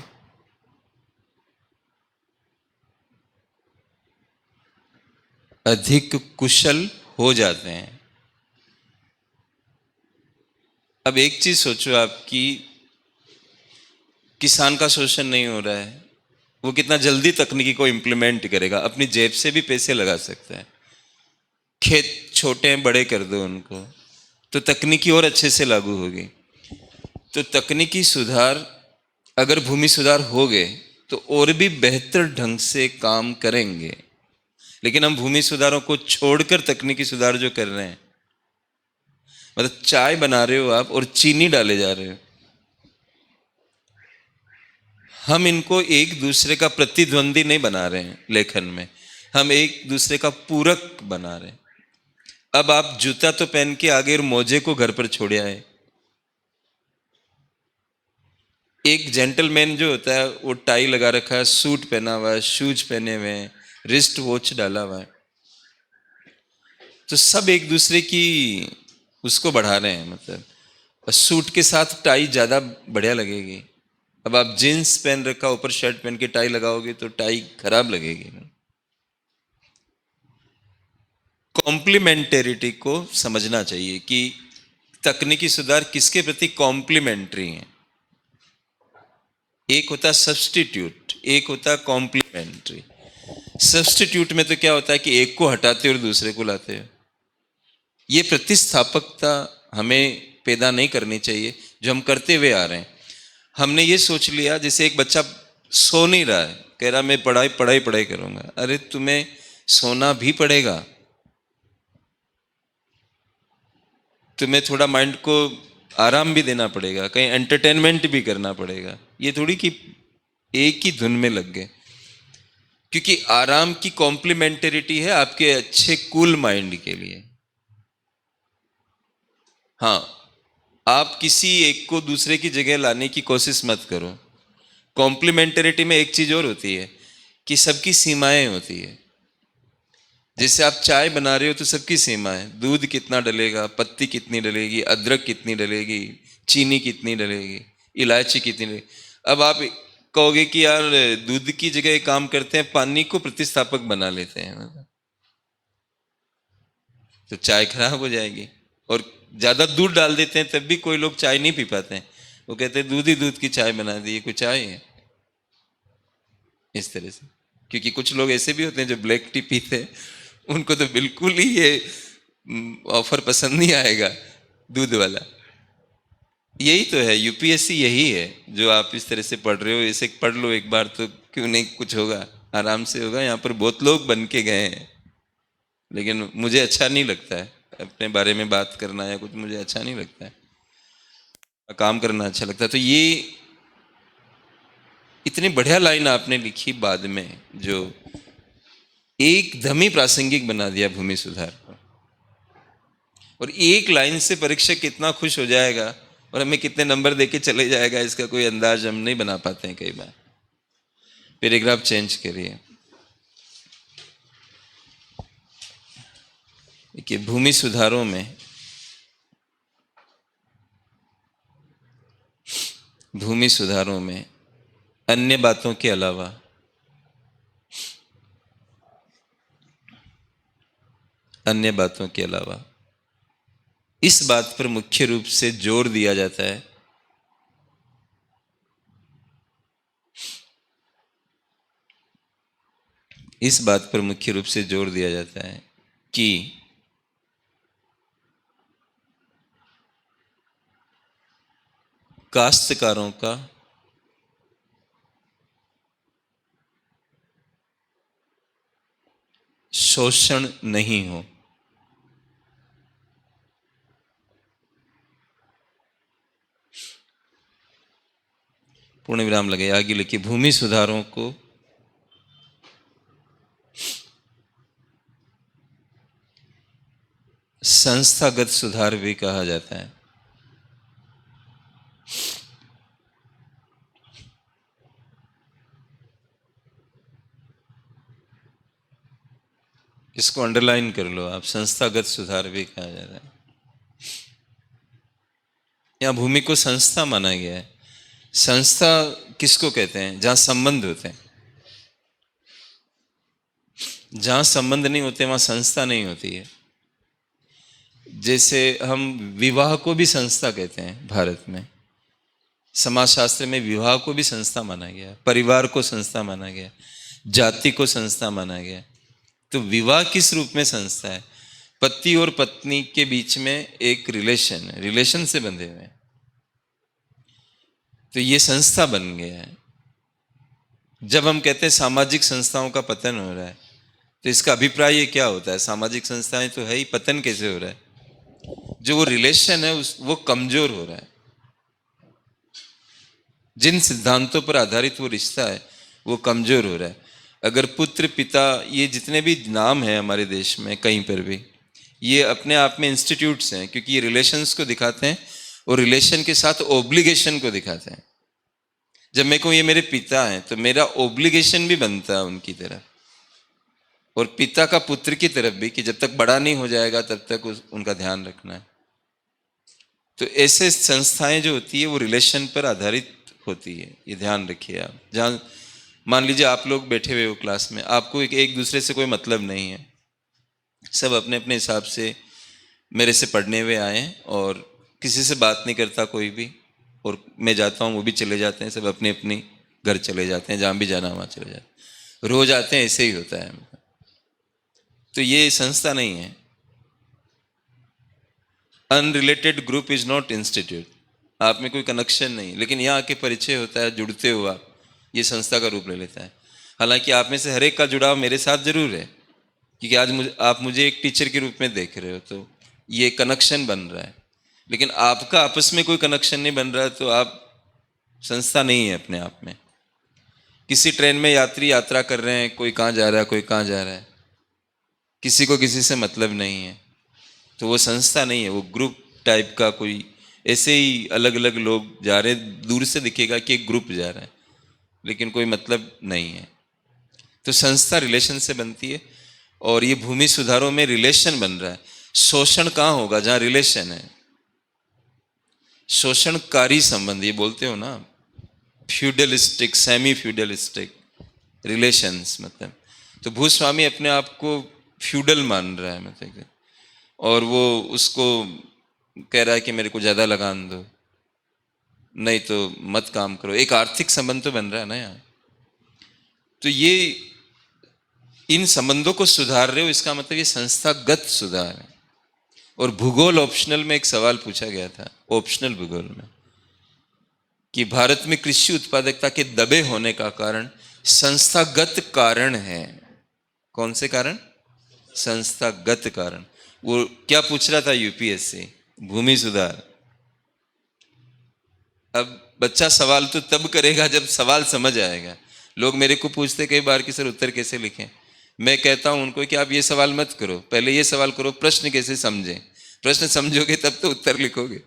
अधिक कुशल हो जाते हैं। अब एक चीज सोचो आप कि किसान का शोषण नहीं हो रहा है, वो कितना जल्दी तकनीकी को इम्प्लीमेंट करेगा, अपनी जेब से भी पैसे लगा सकता है। खेत छोटे हैं, बड़े कर दो उनको, तो तकनीकी और अच्छे से लागू होगी। तो तकनीकी सुधार, अगर भूमि सुधार हो गए तो और भी बेहतर ढंग से काम करेंगे। लेकिन हम भूमि सुधारों को छोड़कर तकनीकी सुधार जो कर रहे हैं, मतलब चाय बना रहे हो आप और चीनी डाले जा रहे हो, हम इनको एक दूसरे का प्रतिद्वंदी नहीं बना रहे हैं लेखन में, हम एक दूसरे का पूरक बना रहे हैं। अब आप जूता तो पहन के आगे और मोजे को घर पर छोड़ आए। एक जेंटलमैन जो होता है वो टाई लगा रखा है, सूट पहना हुआ है, शूज पहने हुए हैं, रिस्ट वॉच डाला हुआ है, तो सब एक दूसरे की उसको बढ़ा रहे हैं। मतलब सूट के साथ टाई ज्यादा बढ़िया लगेगी। अब आप जीन्स पहन रखा, ऊपर शर्ट पहन के टाई लगाओगे तो टाई खराब लगेगी। कॉम्प्लीमेंटेरिटी को समझना चाहिए कि तकनीकी सुधार किसके प्रति कॉम्प्लीमेंट्री है। एक होता है सब्स्टिट्यूट, एक होता है कॉम्प्लीमेंट्री। सब्स्टिट्यूट में तो क्या होता है कि एक को हटाते और दूसरे को लाते हैं। ये प्रतिस्थापकता हमें पैदा नहीं करनी चाहिए जो हम करते हुए आ रहे हैं। हमने ये सोच लिया, जैसे एक बच्चा सो नहीं रहा है, कह रहा मैं पढ़ाई पढ़ाई पढ़ाई करूंगा। अरे तुम्हें सोना भी पड़ेगा, तुम्हें थोड़ा माइंड को आराम भी देना पड़ेगा, कहीं एंटरटेनमेंट भी करना पड़ेगा। ये थोड़ी कि एक ही धुन में लग गए, क्योंकि आराम की कॉम्प्लीमेंटेरिटी है आपके अच्छे कूल माइंड के लिए। हाँ, आप किसी एक को दूसरे की जगह लाने की कोशिश मत करो। कॉम्प्लीमेंटेरिटी में एक चीज और होती है कि सबकी सीमाएं होती है। जैसे आप चाय बना रहे हो तो सबकी सीमा है, दूध कितना डलेगा, पत्ती कितनी डलेगी, अदरक कितनी डलेगी, चीनी कितनी डलेगी, इलायची कितनी डलेगी। अब आप कहोगे कि यार दूध की जगह काम करते हैं, पानी को प्रतिस्थापक बना लेते हैं, तो चाय खराब हो जाएगी। और ज्यादा दूध डाल देते हैं तब भी कोई लोग चाय नहीं पी पाते हैं, वो कहते हैं दूध ही दूध की चाय बना दी, ये कोई चाय है? इस तरह से, क्योंकि कुछ लोग ऐसे भी होते हैं जो ब्लैक टी पीते हैं, उनको तो बिल्कुल ही ये ऑफर पसंद नहीं आएगा दूध वाला। यही तो है यूपीएससी, यही है जो आप इस तरह से पढ़ रहे हो। इसे पढ़ लो एक बार तो क्यों नहीं, कुछ होगा, आराम से होगा। यहाँ पर बहुत लोग बन के गए हैं, लेकिन मुझे अच्छा नहीं लगता है अपने बारे में बात करना या कुछ, मुझे अच्छा नहीं लगता है, काम करना अच्छा लगता है। तो ये इतनी बढ़िया लाइन आपने लिखी बाद में, जो एकदम ही प्रासंगिक बना दिया भूमि सुधार को। और एक लाइन से परीक्षक कितना खुश हो जाएगा और हमें कितने नंबर देके चले जाएगा, इसका कोई अंदाज हम नहीं बना पाते हैं कई बार। पैराग्राफ चेंज करिए। देखिए, भूमि सुधारों में, भूमि सुधारों में अन्य बातों के अलावा इस बात पर मुख्य रूप से जोर दिया जाता है कि काश्तकारों का शोषण नहीं हो। पूर्ण विराम लगे, आगे लिखिए, भूमि सुधारों को संस्थागत सुधार भी कहा जाता है। इसको अंडरलाइन कर लो आप, संस्थागत सुधार भी कहा जाता है। यहाँ भूमि को संस्था माना गया है। संस्था किसको कहते हैं? जहां संबंध होते हैं। जहां संबंध नहीं होते वहां संस्था नहीं होती है। जैसे हम विवाह को भी संस्था कहते हैं भारत में, समाजशास्त्र में विवाह को भी संस्था माना गया, परिवार को संस्था माना गया, जाति को संस्था माना गया। तो विवाह किस रूप में संस्था है? पति और पत्नी के बीच में एक रिलेशन से बंधे हुए हैं, तो ये संस्था बन गया है। जब हम कहते हैं सामाजिक संस्थाओं का पतन हो रहा है, तो इसका अभिप्राय ये क्या होता है? सामाजिक संस्थाएं तो है ही, पतन कैसे हो रहा है? जो वो रिलेशन है वो कमजोर हो रहा है। जिन सिद्धांतों पर आधारित वो रिश्ता है वो कमजोर हो रहा है। अगर पुत्र, पिता, ये जितने भी नाम हैं हमारे देश में कहीं पर भी, ये अपने आप में इंस्टीट्यूट्स हैं, क्योंकि ये रिलेशंस को दिखाते हैं और रिलेशन के साथ ओब्लिगेशन को दिखाते हैं। जब मैं कहूँ ये मेरे पिता हैं, तो मेरा ओब्लिगेशन भी बनता है उनकी तरफ, और पिता का पुत्र की तरफ भी, कि जब तक बड़ा नहीं हो जाएगा तब तक उनका ध्यान रखना है। तो ऐसे संस्थाएं जो होती है वो रिलेशन पर आधारित होती है, ये ध्यान रखिए आप। जहाँ मान लीजिए आप लोग बैठे हुए हो क्लास में, आपको एक दूसरे से कोई मतलब नहीं है, सब अपने अपने हिसाब से मेरे से पढ़ने हुए आए हैं, और किसी से बात नहीं करता कोई भी, और मैं जाता हूँ वो भी चले जाते हैं, सब अपने अपनी घर चले जाते हैं, जहाँ भी जाना वहाँ चले जाते हैं, रोज आते हैं, ऐसे ही होता है। तो ये संस्था नहीं है। Unrelated group is not institute. आप में कोई कनेक्शन नहीं, लेकिन यहाँ आके परिचय होता है, जुड़ते हो आप, ये संस्था का रूप ले लेता है। हालांकि आप में से हर एक का जुड़ाव मेरे साथ जरूर है, क्योंकि आज आप मुझे एक टीचर के रूप में देख रहे हो, तो ये कनेक्शन बन रहा है। लेकिन आपका आपस में कोई कनेक्शन नहीं बन रहा है, तो आप संस्था नहीं है अपने आप में। किसी ट्रेन में यात्री यात्रा कर रहे हैं, कोई कहाँ जा रहा है, कोई कहाँ जा रहा है, किसी को किसी से मतलब नहीं है, तो वो संस्था नहीं है, वो ग्रुप टाइप का कोई, ऐसे ही अलग अलग लोग जा रहे हैं, दूर से दिखेगा कि एक ग्रुप जा रहा है, लेकिन कोई मतलब नहीं है। तो संस्था रिलेशन से बनती है, और ये भूमि सुधारों में रिलेशन बन रहा है। शोषण कहाँ होगा? जहाँ रिलेशन है। शोषणकारी संबंध, ये बोलते हो ना, फ्यूडलिस्टिक, सेमी फ्यूडलिस्टिक रिलेशंस, मतलब। तो भूस्वामी अपने आप को फ्यूडल मान रहा है, मतलब, और वो उसको कह रहा है कि मेरे को ज्यादा लगान दो, नहीं तो मत काम करो। एक आर्थिक संबंध तो बन रहा है ना यहाँ। तो ये इन संबंधों को सुधार रहे हो, इसका मतलब ये संस्थागत सुधार है। और भूगोल ऑप्शनल में एक सवाल पूछा गया था, ऑप्शनल भूगोल में, कि भारत में कृषि उत्पादकता के दबे होने का कारण संस्थागत कारण है। कौन से कारण? संस्थागत कारण। वो क्या पूछ रहा था यूपीएससी? भूमि सुधार। अब बच्चा सवाल तो तब करेगा जब सवाल समझ आएगा। लोग मेरे को पूछते कई बार कि सर उत्तर कैसे लिखें। मैं कहता हूं उनको कि आप ये सवाल मत करो, पहले ये सवाल करो प्रश्न कैसे समझें। प्रश्न समझोगे तब तो उत्तर लिखोगे।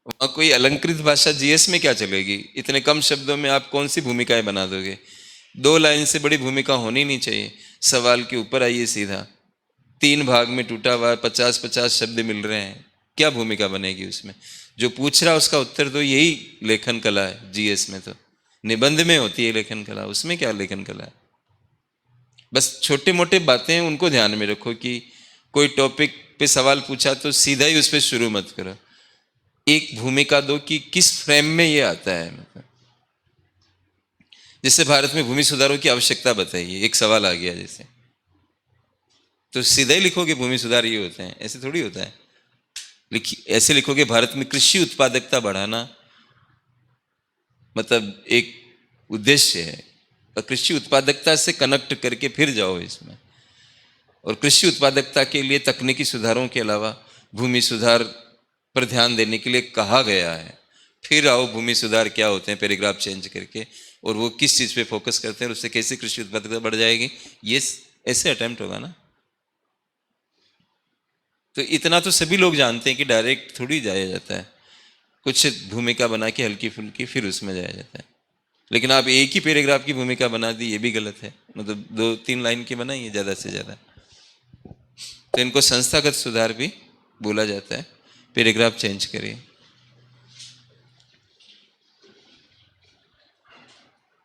वहां कोई अलंकृत भाषा जीएस में क्या चलेगी? इतने कम शब्दों में आप कौन सी भूमिकाएं बना दोगे? 2 लाइन से बड़ी भूमिका होनी नहीं चाहिए। सवाल के ऊपर आइए सीधा। 3 भाग में टूटा हुआ 50-50 शब्द मिल रहे हैं, क्या भूमिका बनेगी उसमें? जो पूछ रहा उसका उत्तर दो। यही लेखन कला है जीएस में। तो निबंध में होती है लेखन कला, उसमें क्या लेखन कला है? बस छोटे मोटे बातें उनको ध्यान में रखो कि कोई टॉपिक पे सवाल पूछा तो सीधा ही उस पर शुरू मत करो। एक भूमिका दो कि किस फ्रेम में ये आता है। मतलब जैसे भारत में भूमि सुधारों की आवश्यकता बताइए, एक सवाल आ गया जैसे, तो सीधा ही लिखोगे भूमि सुधार ये होते हैं, ऐसे थोड़ी होता है। ऐसे लिखोगे भारत में कृषि उत्पादकता बढ़ाना, मतलब एक उद्देश्य है। और कृषि उत्पादकता से कनेक्ट करके फिर जाओ इसमें। और कृषि उत्पादकता के लिए तकनीकी सुधारों के अलावा भूमि सुधार पर ध्यान देने के लिए कहा गया है। फिर आओ भूमि सुधार क्या होते हैं, पैराग्राफ चेंज करके, और वो किस चीज़ पे फोकस करते हैं और उससे कैसे कृषि उत्पादकता बढ़ जाएगी। ये ऐसे अटेम्प्ट होगा ना। तो इतना तो सभी लोग जानते हैं कि डायरेक्ट थोड़ी जाया जाता है, कुछ भूमिका बना के हल्की फुल्की फिर उसमें जाया जाता है। लेकिन आप एक ही पैराग्राफ की भूमिका बना दी, ये भी गलत है। मतलब 2-3 लाइन की बनाइए ज़्यादा से ज़्यादा। तो इनको संस्थागत सुधार भी बोला जाता है। पैराग्राफ चेंज करिए।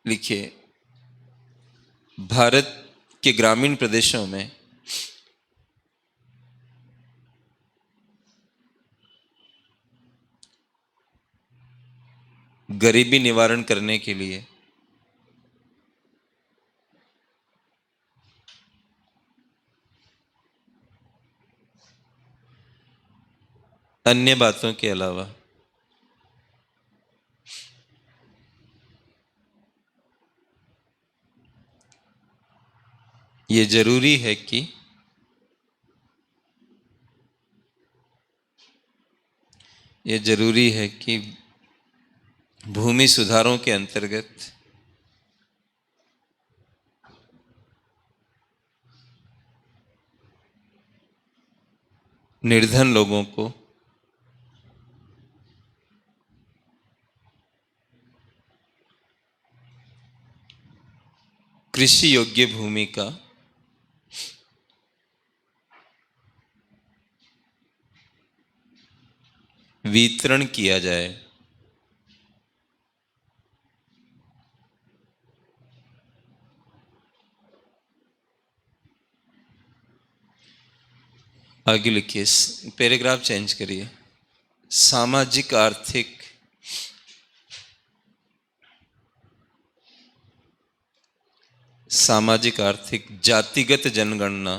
लिखिए, भारत के ग्रामीण प्रदेशों में गरीबी निवारण करने के लिए अन्य बातों के अलावा ये जरूरी है कि भूमि सुधारों के अंतर्गत निर्धन लोगों को कृषि योग्य भूमि का वितरण किया जाए। आगे लिखिए, पैराग्राफ चेंज करिए। सामाजिक आर्थिक जातिगत जनगणना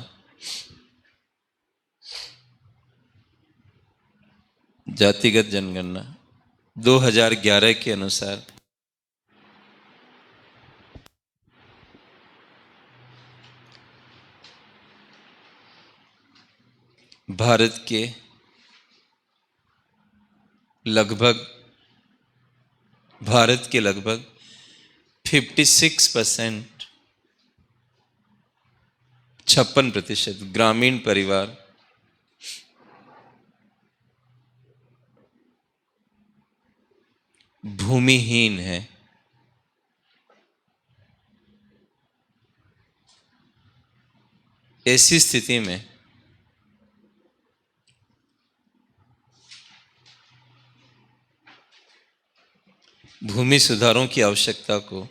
जातिगत जनगणना 2011 के अनुसार भारत के लगभग 56%, 56% ग्रामीण परिवार भूमिहीन है। ऐसी स्थिति में भूमि सुधारों की आवश्यकता को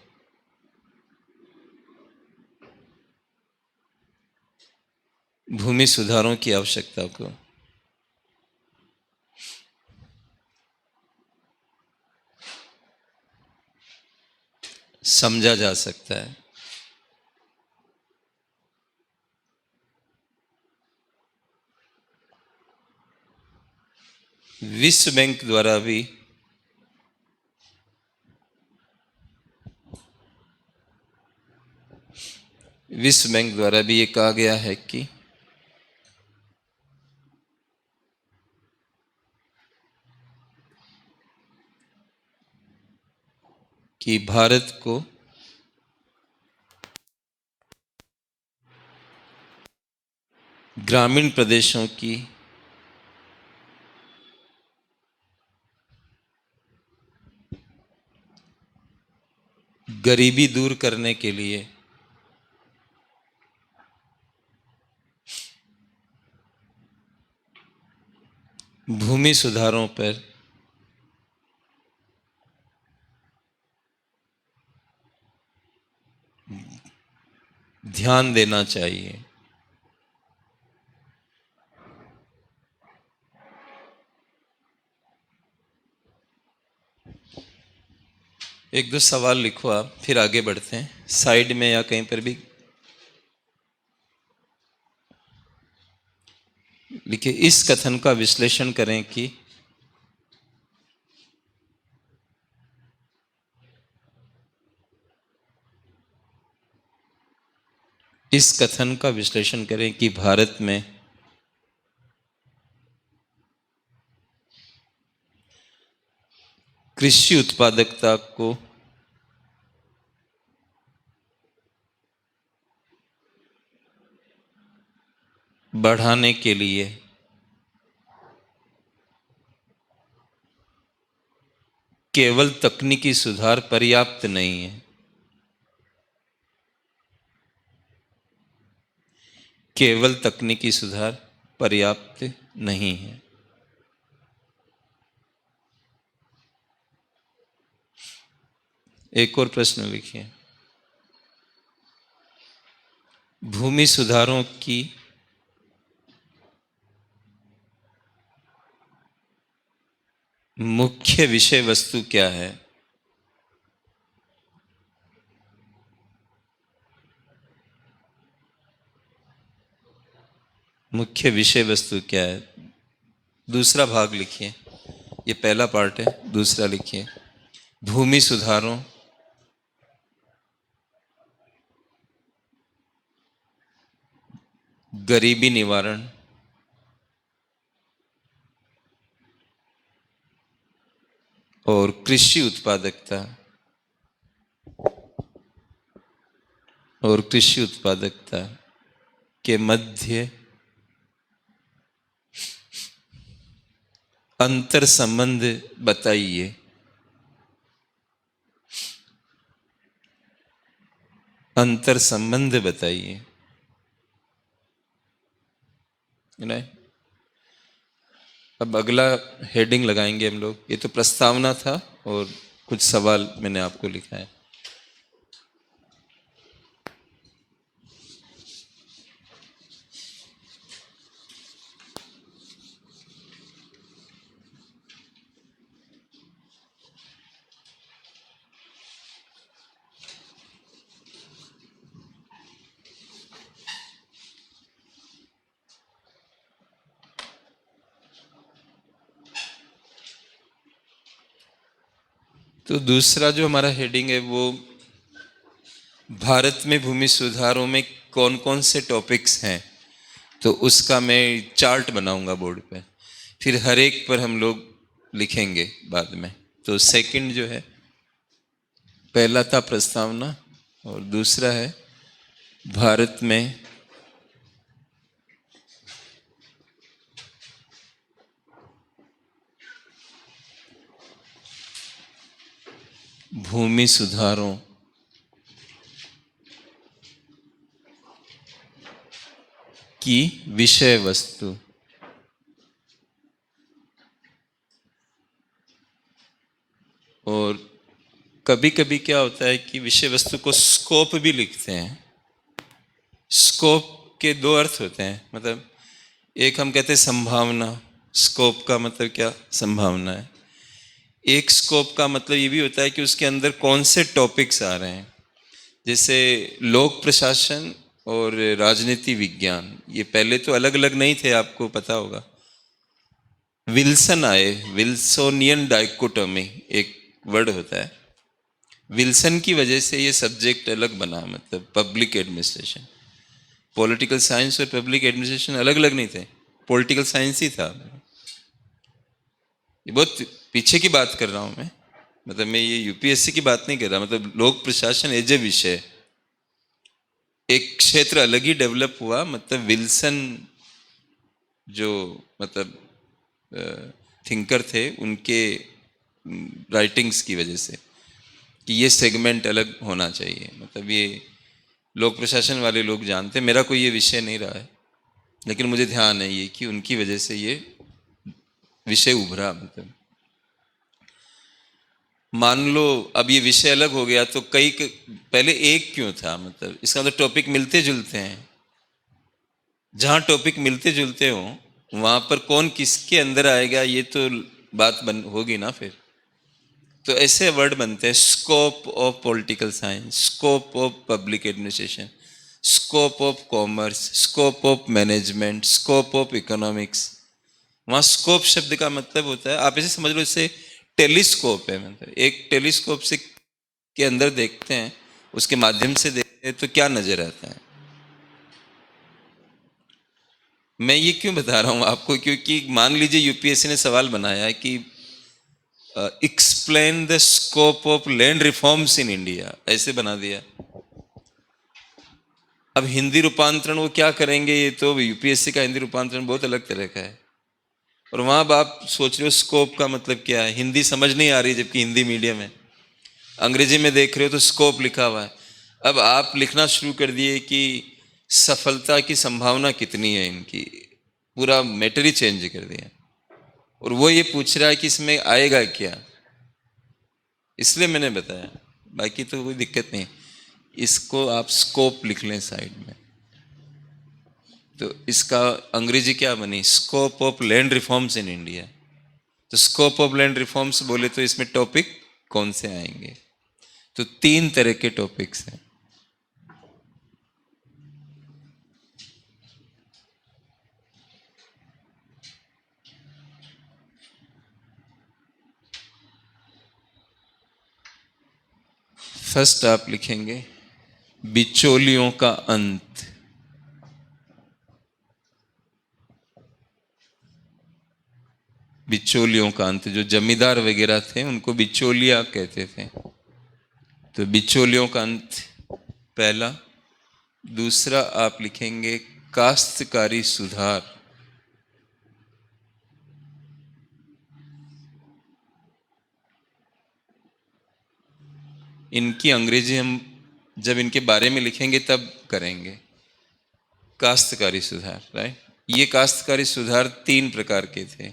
समझा जा सकता है। विश्व बैंक द्वारा भी विश्व बैंक द्वारा भी ये कहा गया है कि भारत को ग्रामीण प्रदेशों की गरीबी दूर करने के लिए भूमि सुधारों पर ध्यान देना चाहिए। एक दो सवाल लिखो आप, फिर आगे बढ़ते हैं। साइड में या कहीं पर भी लिखिए, इस कथन का विश्लेषण करें कि इस कथन का विश्लेषण करें कि भारत में कृषि उत्पादकता को बढ़ाने के लिए केवल तकनीकी सुधार पर्याप्त नहीं है। केवल तकनीकी सुधार पर्याप्त नहीं है। एक और प्रश्न लिखिए, भूमि सुधारों की मुख्य विषय वस्तु क्या है? मुख्य विषय वस्तु क्या है? दूसरा भाग लिखिए, ये पहला पार्ट है, दूसरा लिखिए, भूमि सुधारों गरीबी निवारण और कृषि उत्पादकता के मध्य अंतर संबंध बताइए। अंतर संबंध बताइए। नहीं, अब अगला हेडिंग लगाएंगे हम लोग। ये तो प्रस्तावना था और कुछ सवाल मैंने आपको लिखा है। तो दूसरा जो हमारा हेडिंग है वो भारत में भूमि सुधारों में कौन कौन से टॉपिक्स हैं, तो उसका मैं चार्ट बनाऊंगा बोर्ड पे, फिर हर एक पर हम लोग लिखेंगे बाद में। तो सेकंड जो है, पहला था प्रस्तावना और दूसरा है भारत में भूमि सुधारों की विषय वस्तु। और कभी कभी क्या होता है कि विषय वस्तु को स्कोप भी लिखते हैं। स्कोप के दो अर्थ होते हैं, मतलब एक हम कहते हैं संभावना। स्कोप का मतलब क्या? संभावना है। एक स्कोप का मतलब ये भी होता है कि उसके अंदर कौन से टॉपिक्स आ रहे हैं। जैसे लोक प्रशासन और राजनीति विज्ञान, ये पहले तो अलग अलग नहीं थे, आपको पता होगा। विल्सन आए, विल्सोनियन डाइकोटोमी एक वर्ड होता है, विल्सन की वजह से ये सब्जेक्ट अलग बना, मतलब पब्लिक एडमिनिस्ट्रेशन। पॉलिटिकल साइंस और पब्लिक एडमिनिस्ट्रेशन अलग अलग नहीं थे, पॉलिटिकल साइंस ही था। ये बहुत पीछे की बात कर रहा हूं मैं, मतलब मैं ये यूपीएससी की बात नहीं कर रहा, मतलब लोक प्रशासन एज ए विषय एक क्षेत्र अलग ही डेवलप हुआ। मतलब विल्सन जो मतलब थिंकर थे, उनके राइटिंग्स की वजह से कि ये सेगमेंट अलग होना चाहिए। मतलब ये लोक प्रशासन वाले लोग जानते, मेरा कोई ये विषय नहीं रहा है, लेकिन मुझे ध्यान है ये कि उनकी वजह से ये विषय उभरा। मतलब मान लो अब ये विषय अलग हो गया तो पहले एक क्यों था, मतलब इसका मतलब टॉपिक मिलते जुलते हैं। जहां टॉपिक मिलते जुलते हो वहां पर कौन किसके अंदर आएगा ये तो बात होगी ना फिर। तो ऐसे वर्ड बनते हैं, scope of political science, scope of public administration, scope of commerce, scope of management, scope of economics. वहां स्कोप शब्द का मतलब होता है, आप ऐसे समझ लो इससे टेलीस्कोप है। मतलब एक टेलीस्कोप से के अंदर देखते हैं, उसके माध्यम से देखते हैं तो क्या नजर आता है। मैं ये क्यों बता रहा हूं आपको, क्योंकि मान लीजिए यूपीएससी ने सवाल बनाया है कि explain the scope of land reforms in India, ऐसे बना दिया। अब हिंदी रूपांतरण वो क्या करेंगे, ये तो यूपीएससी का हिंदी रूपांतरण बहुत अलग तरह का है। और वहां आप सोच रहे हो स्कोप का मतलब क्या है, हिंदी समझ नहीं आ रही जबकि हिंदी मीडियम है। अंग्रेजी में देख रहे हो तो स्कोप लिखा हुआ है। अब आप लिखना शुरू कर दिए कि सफलता की संभावना कितनी है इनकी, पूरा मैटर ही चेंज कर दिया। और वो ये पूछ रहा है कि इसमें आएगा क्या, इसलिए मैंने बताया, बाकी तो कोई दिक्कत नहीं। इसको आप स्कोप लिख लें साइड में, तो इसका अंग्रेजी क्या बनी, scope of land reforms in India. तो स्कोप ऑफ लैंड रिफॉर्म्स बोले तो इसमें टॉपिक कौन से आएंगे, तो 3 तरह के टॉपिक्स हैं। फर्स्ट आप लिखेंगे बिचौलियों का अंत। बिचौलियों का अंत, जो जमींदार वगैरह थे उनको बिचौलिया कहते थे, तो बिचौलियों का अंत पहला। दूसरा आप लिखेंगे काश्तकारी सुधार। इनकी अंग्रेजी हम जब इनके बारे में लिखेंगे तब करेंगे। काश्तकारी सुधार, राइट। ये काश्तकारी सुधार 3 प्रकार के थे।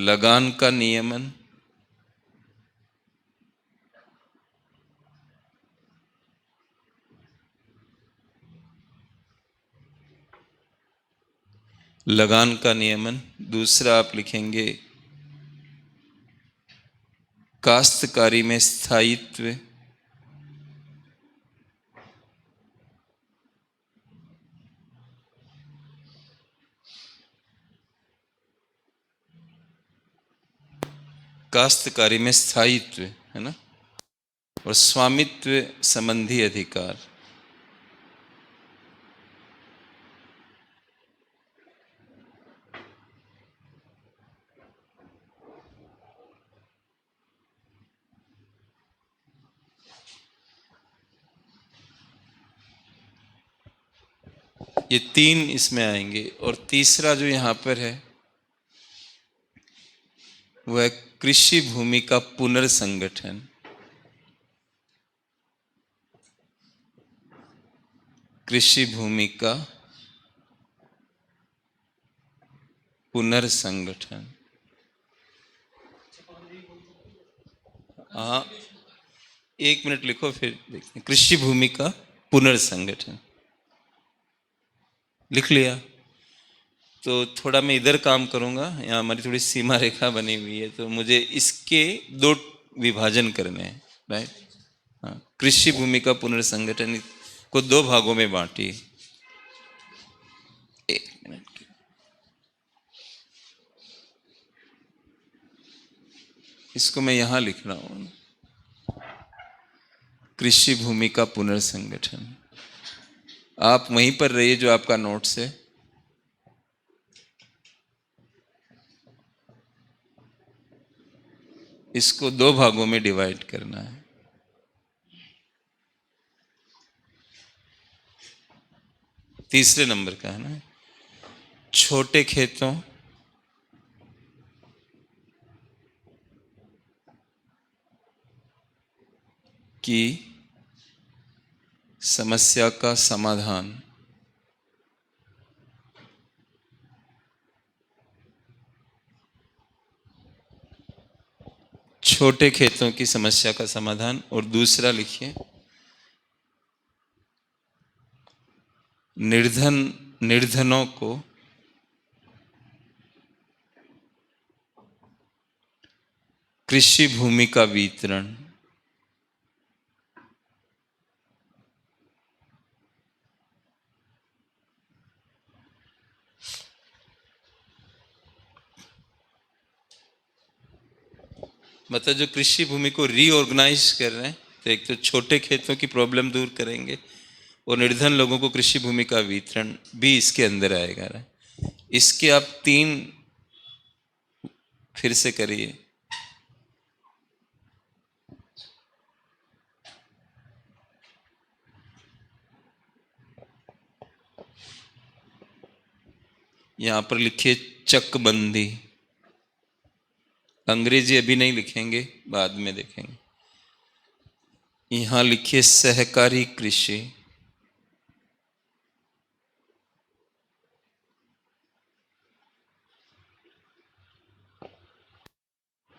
लगान का नियमन, लगान का नियमन। दूसरा आप लिखेंगे काश्तकारी में स्थायित्व। काश्तकारी में स्थायित्व है ना, और स्वामित्व संबंधी अधिकार। ये 3 इसमें आएंगे। और तीसरा जो यहां पर है वह कृषि भूमि का पुनर्संगठन। कृषि भूमि का पुनर्संगठन। हाँ, 1 मिनट लिखो फिर देखते हैं। कृषि भूमि का पुनर्संगठन लिख लिया, तो थोड़ा मैं इधर काम करूंगा, यहाँ हमारी थोड़ी सीमा रेखा बनी हुई है, तो मुझे इसके 2 विभाजन करने हैं, राइट। हाँ, कृषि भूमि का पुनर्संगठन को 2 भागों में बांटी। इसको मैं यहां लिख रहा हूं, कृषि भूमि का पुनर्संगठन। आप वहीं पर रहिए जो आपका नोट्स है। इसको 2 भागों में डिवाइड करना है। तीसरे नंबर का है ना, छोटे खेतों की समस्या का समाधान। छोटे खेतों की समस्या का समाधान। और दूसरा लिखिए, निर्धनों को कृषि भूमि का वितरण। मतलब जो कृषि भूमि को रीऑर्गेनाइज कर रहे हैं, तो एक तो छोटे खेतों की प्रॉब्लम दूर करेंगे और निर्धन लोगों को कृषि भूमि का वितरण भी इसके अंदर आएगा। इसके आप 3 फिर से करिए। यहां पर लिखिए चकबंदी। अंग्रेजी अभी नहीं लिखेंगे, बाद में देखेंगे। यहां लिखिए सहकारी कृषि।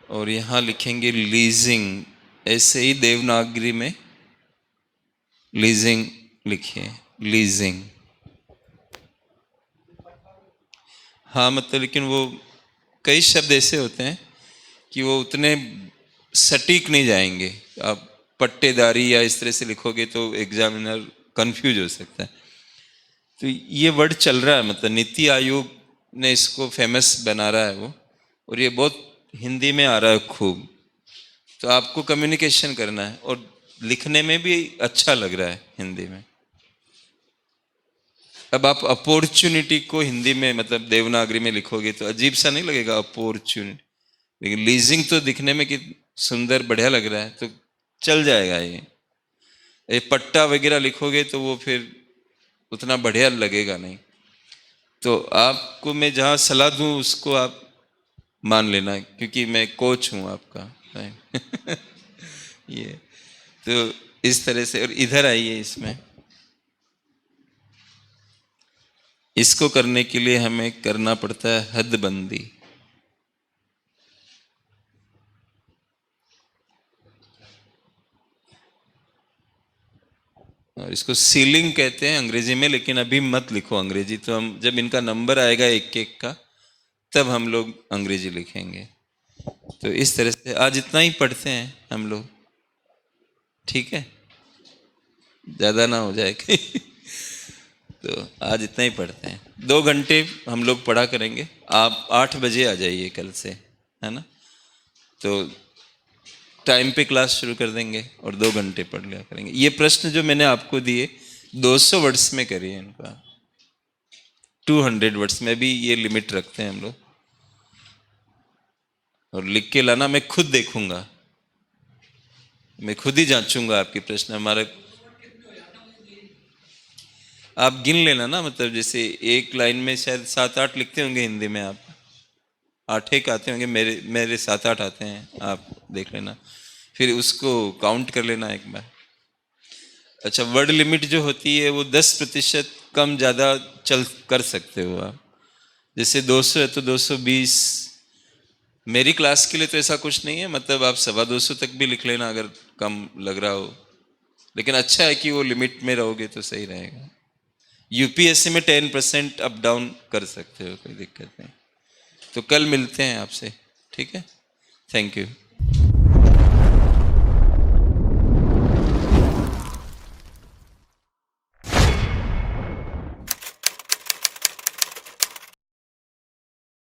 और यहां लिखेंगे लीजिंग। ऐसे ही देवनागरी में लीजिंग लिखिए, लीजिंग। हाँ मतलब, लेकिन वो कई शब्द ऐसे होते हैं कि वो उतने सटीक नहीं जाएंगे। आप पट्टेदारी या इस तरह से लिखोगे तो एग्जामिनर कंफ्यूज हो सकता है। तो ये वर्ड चल रहा है, मतलब नीति आयोग ने इसको फेमस बना रहा है वो, और ये बहुत हिंदी में आ रहा है खूब। तो आपको कम्युनिकेशन करना है और लिखने में भी अच्छा लग रहा है हिंदी में। अब आप अपॉर्चुनिटी को हिंदी में मतलब देवनागरी में लिखोगे तो अजीब सा नहीं लगेगा अपॉर्चुनिटी, लेकिन लीजिंग तो दिखने में कि सुंदर बढ़िया लग रहा है, तो चल जाएगा। ये पट्टा वगैरह लिखोगे तो वो फिर उतना बढ़िया लगेगा नहीं। तो आपको मैं जहां सलाह दूं उसको आप मान लेना, क्योंकि मैं कोच हूं आपका। ये तो इस तरह से। और इधर आइए, इसमें इसको करने के लिए हमें करना पड़ता है हदबंदी। और इसको सीलिंग कहते हैं अंग्रेजी में, लेकिन अभी मत लिखो अंग्रेजी। तो हम जब इनका नंबर आएगा एक एक का, तब हम लोग अंग्रेजी लिखेंगे। तो इस तरह से आज इतना ही पढ़ते हैं हम लोग, ठीक है? ज्यादा ना हो जाए कहीं। तो आज इतना ही पढ़ते हैं। 2 घंटे हम लोग पढ़ा करेंगे। आप 8 बजे आ जाइए कल से, है ना? तो टाइम पे क्लास शुरू कर देंगे और 2 घंटे पढ़ लिया करेंगे। ये प्रश्न जो मैंने आपको दिए 200 वर्ड्स में करिए इनका। 200 वर्ड्स में भी ये लिमिट रखते हैं हम लोग। और लिख के लाना, मैं खुद देखूंगा, मैं खुद ही जांचूंगा आपके प्रश्न। हमारा आप गिन लेना ना, मतलब जैसे एक लाइन में शायद 7-8 लिखते होंगे हिंदी में आप, 8 एक आते होंगे, मेरे मेरे 7-8 आते हैं, आप देख लेना, फिर उसको काउंट कर लेना एक बार। अच्छा, वर्ड लिमिट जो होती है वो 10% कम ज़्यादा चल कर सकते हो आप। जैसे 200 है तो 220। मेरी क्लास के लिए तो ऐसा कुछ नहीं है, मतलब आप 225 तक भी लिख लेना अगर कम लग रहा हो। लेकिन अच्छा है कि वो लिमिट में रहोगे तो सही रहेगा। यूपीएससी में 10% अप डाउन कर सकते हो, कोई दिक्कत नहीं। तो कल मिलते हैं आपसे, ठीक है? Thank you.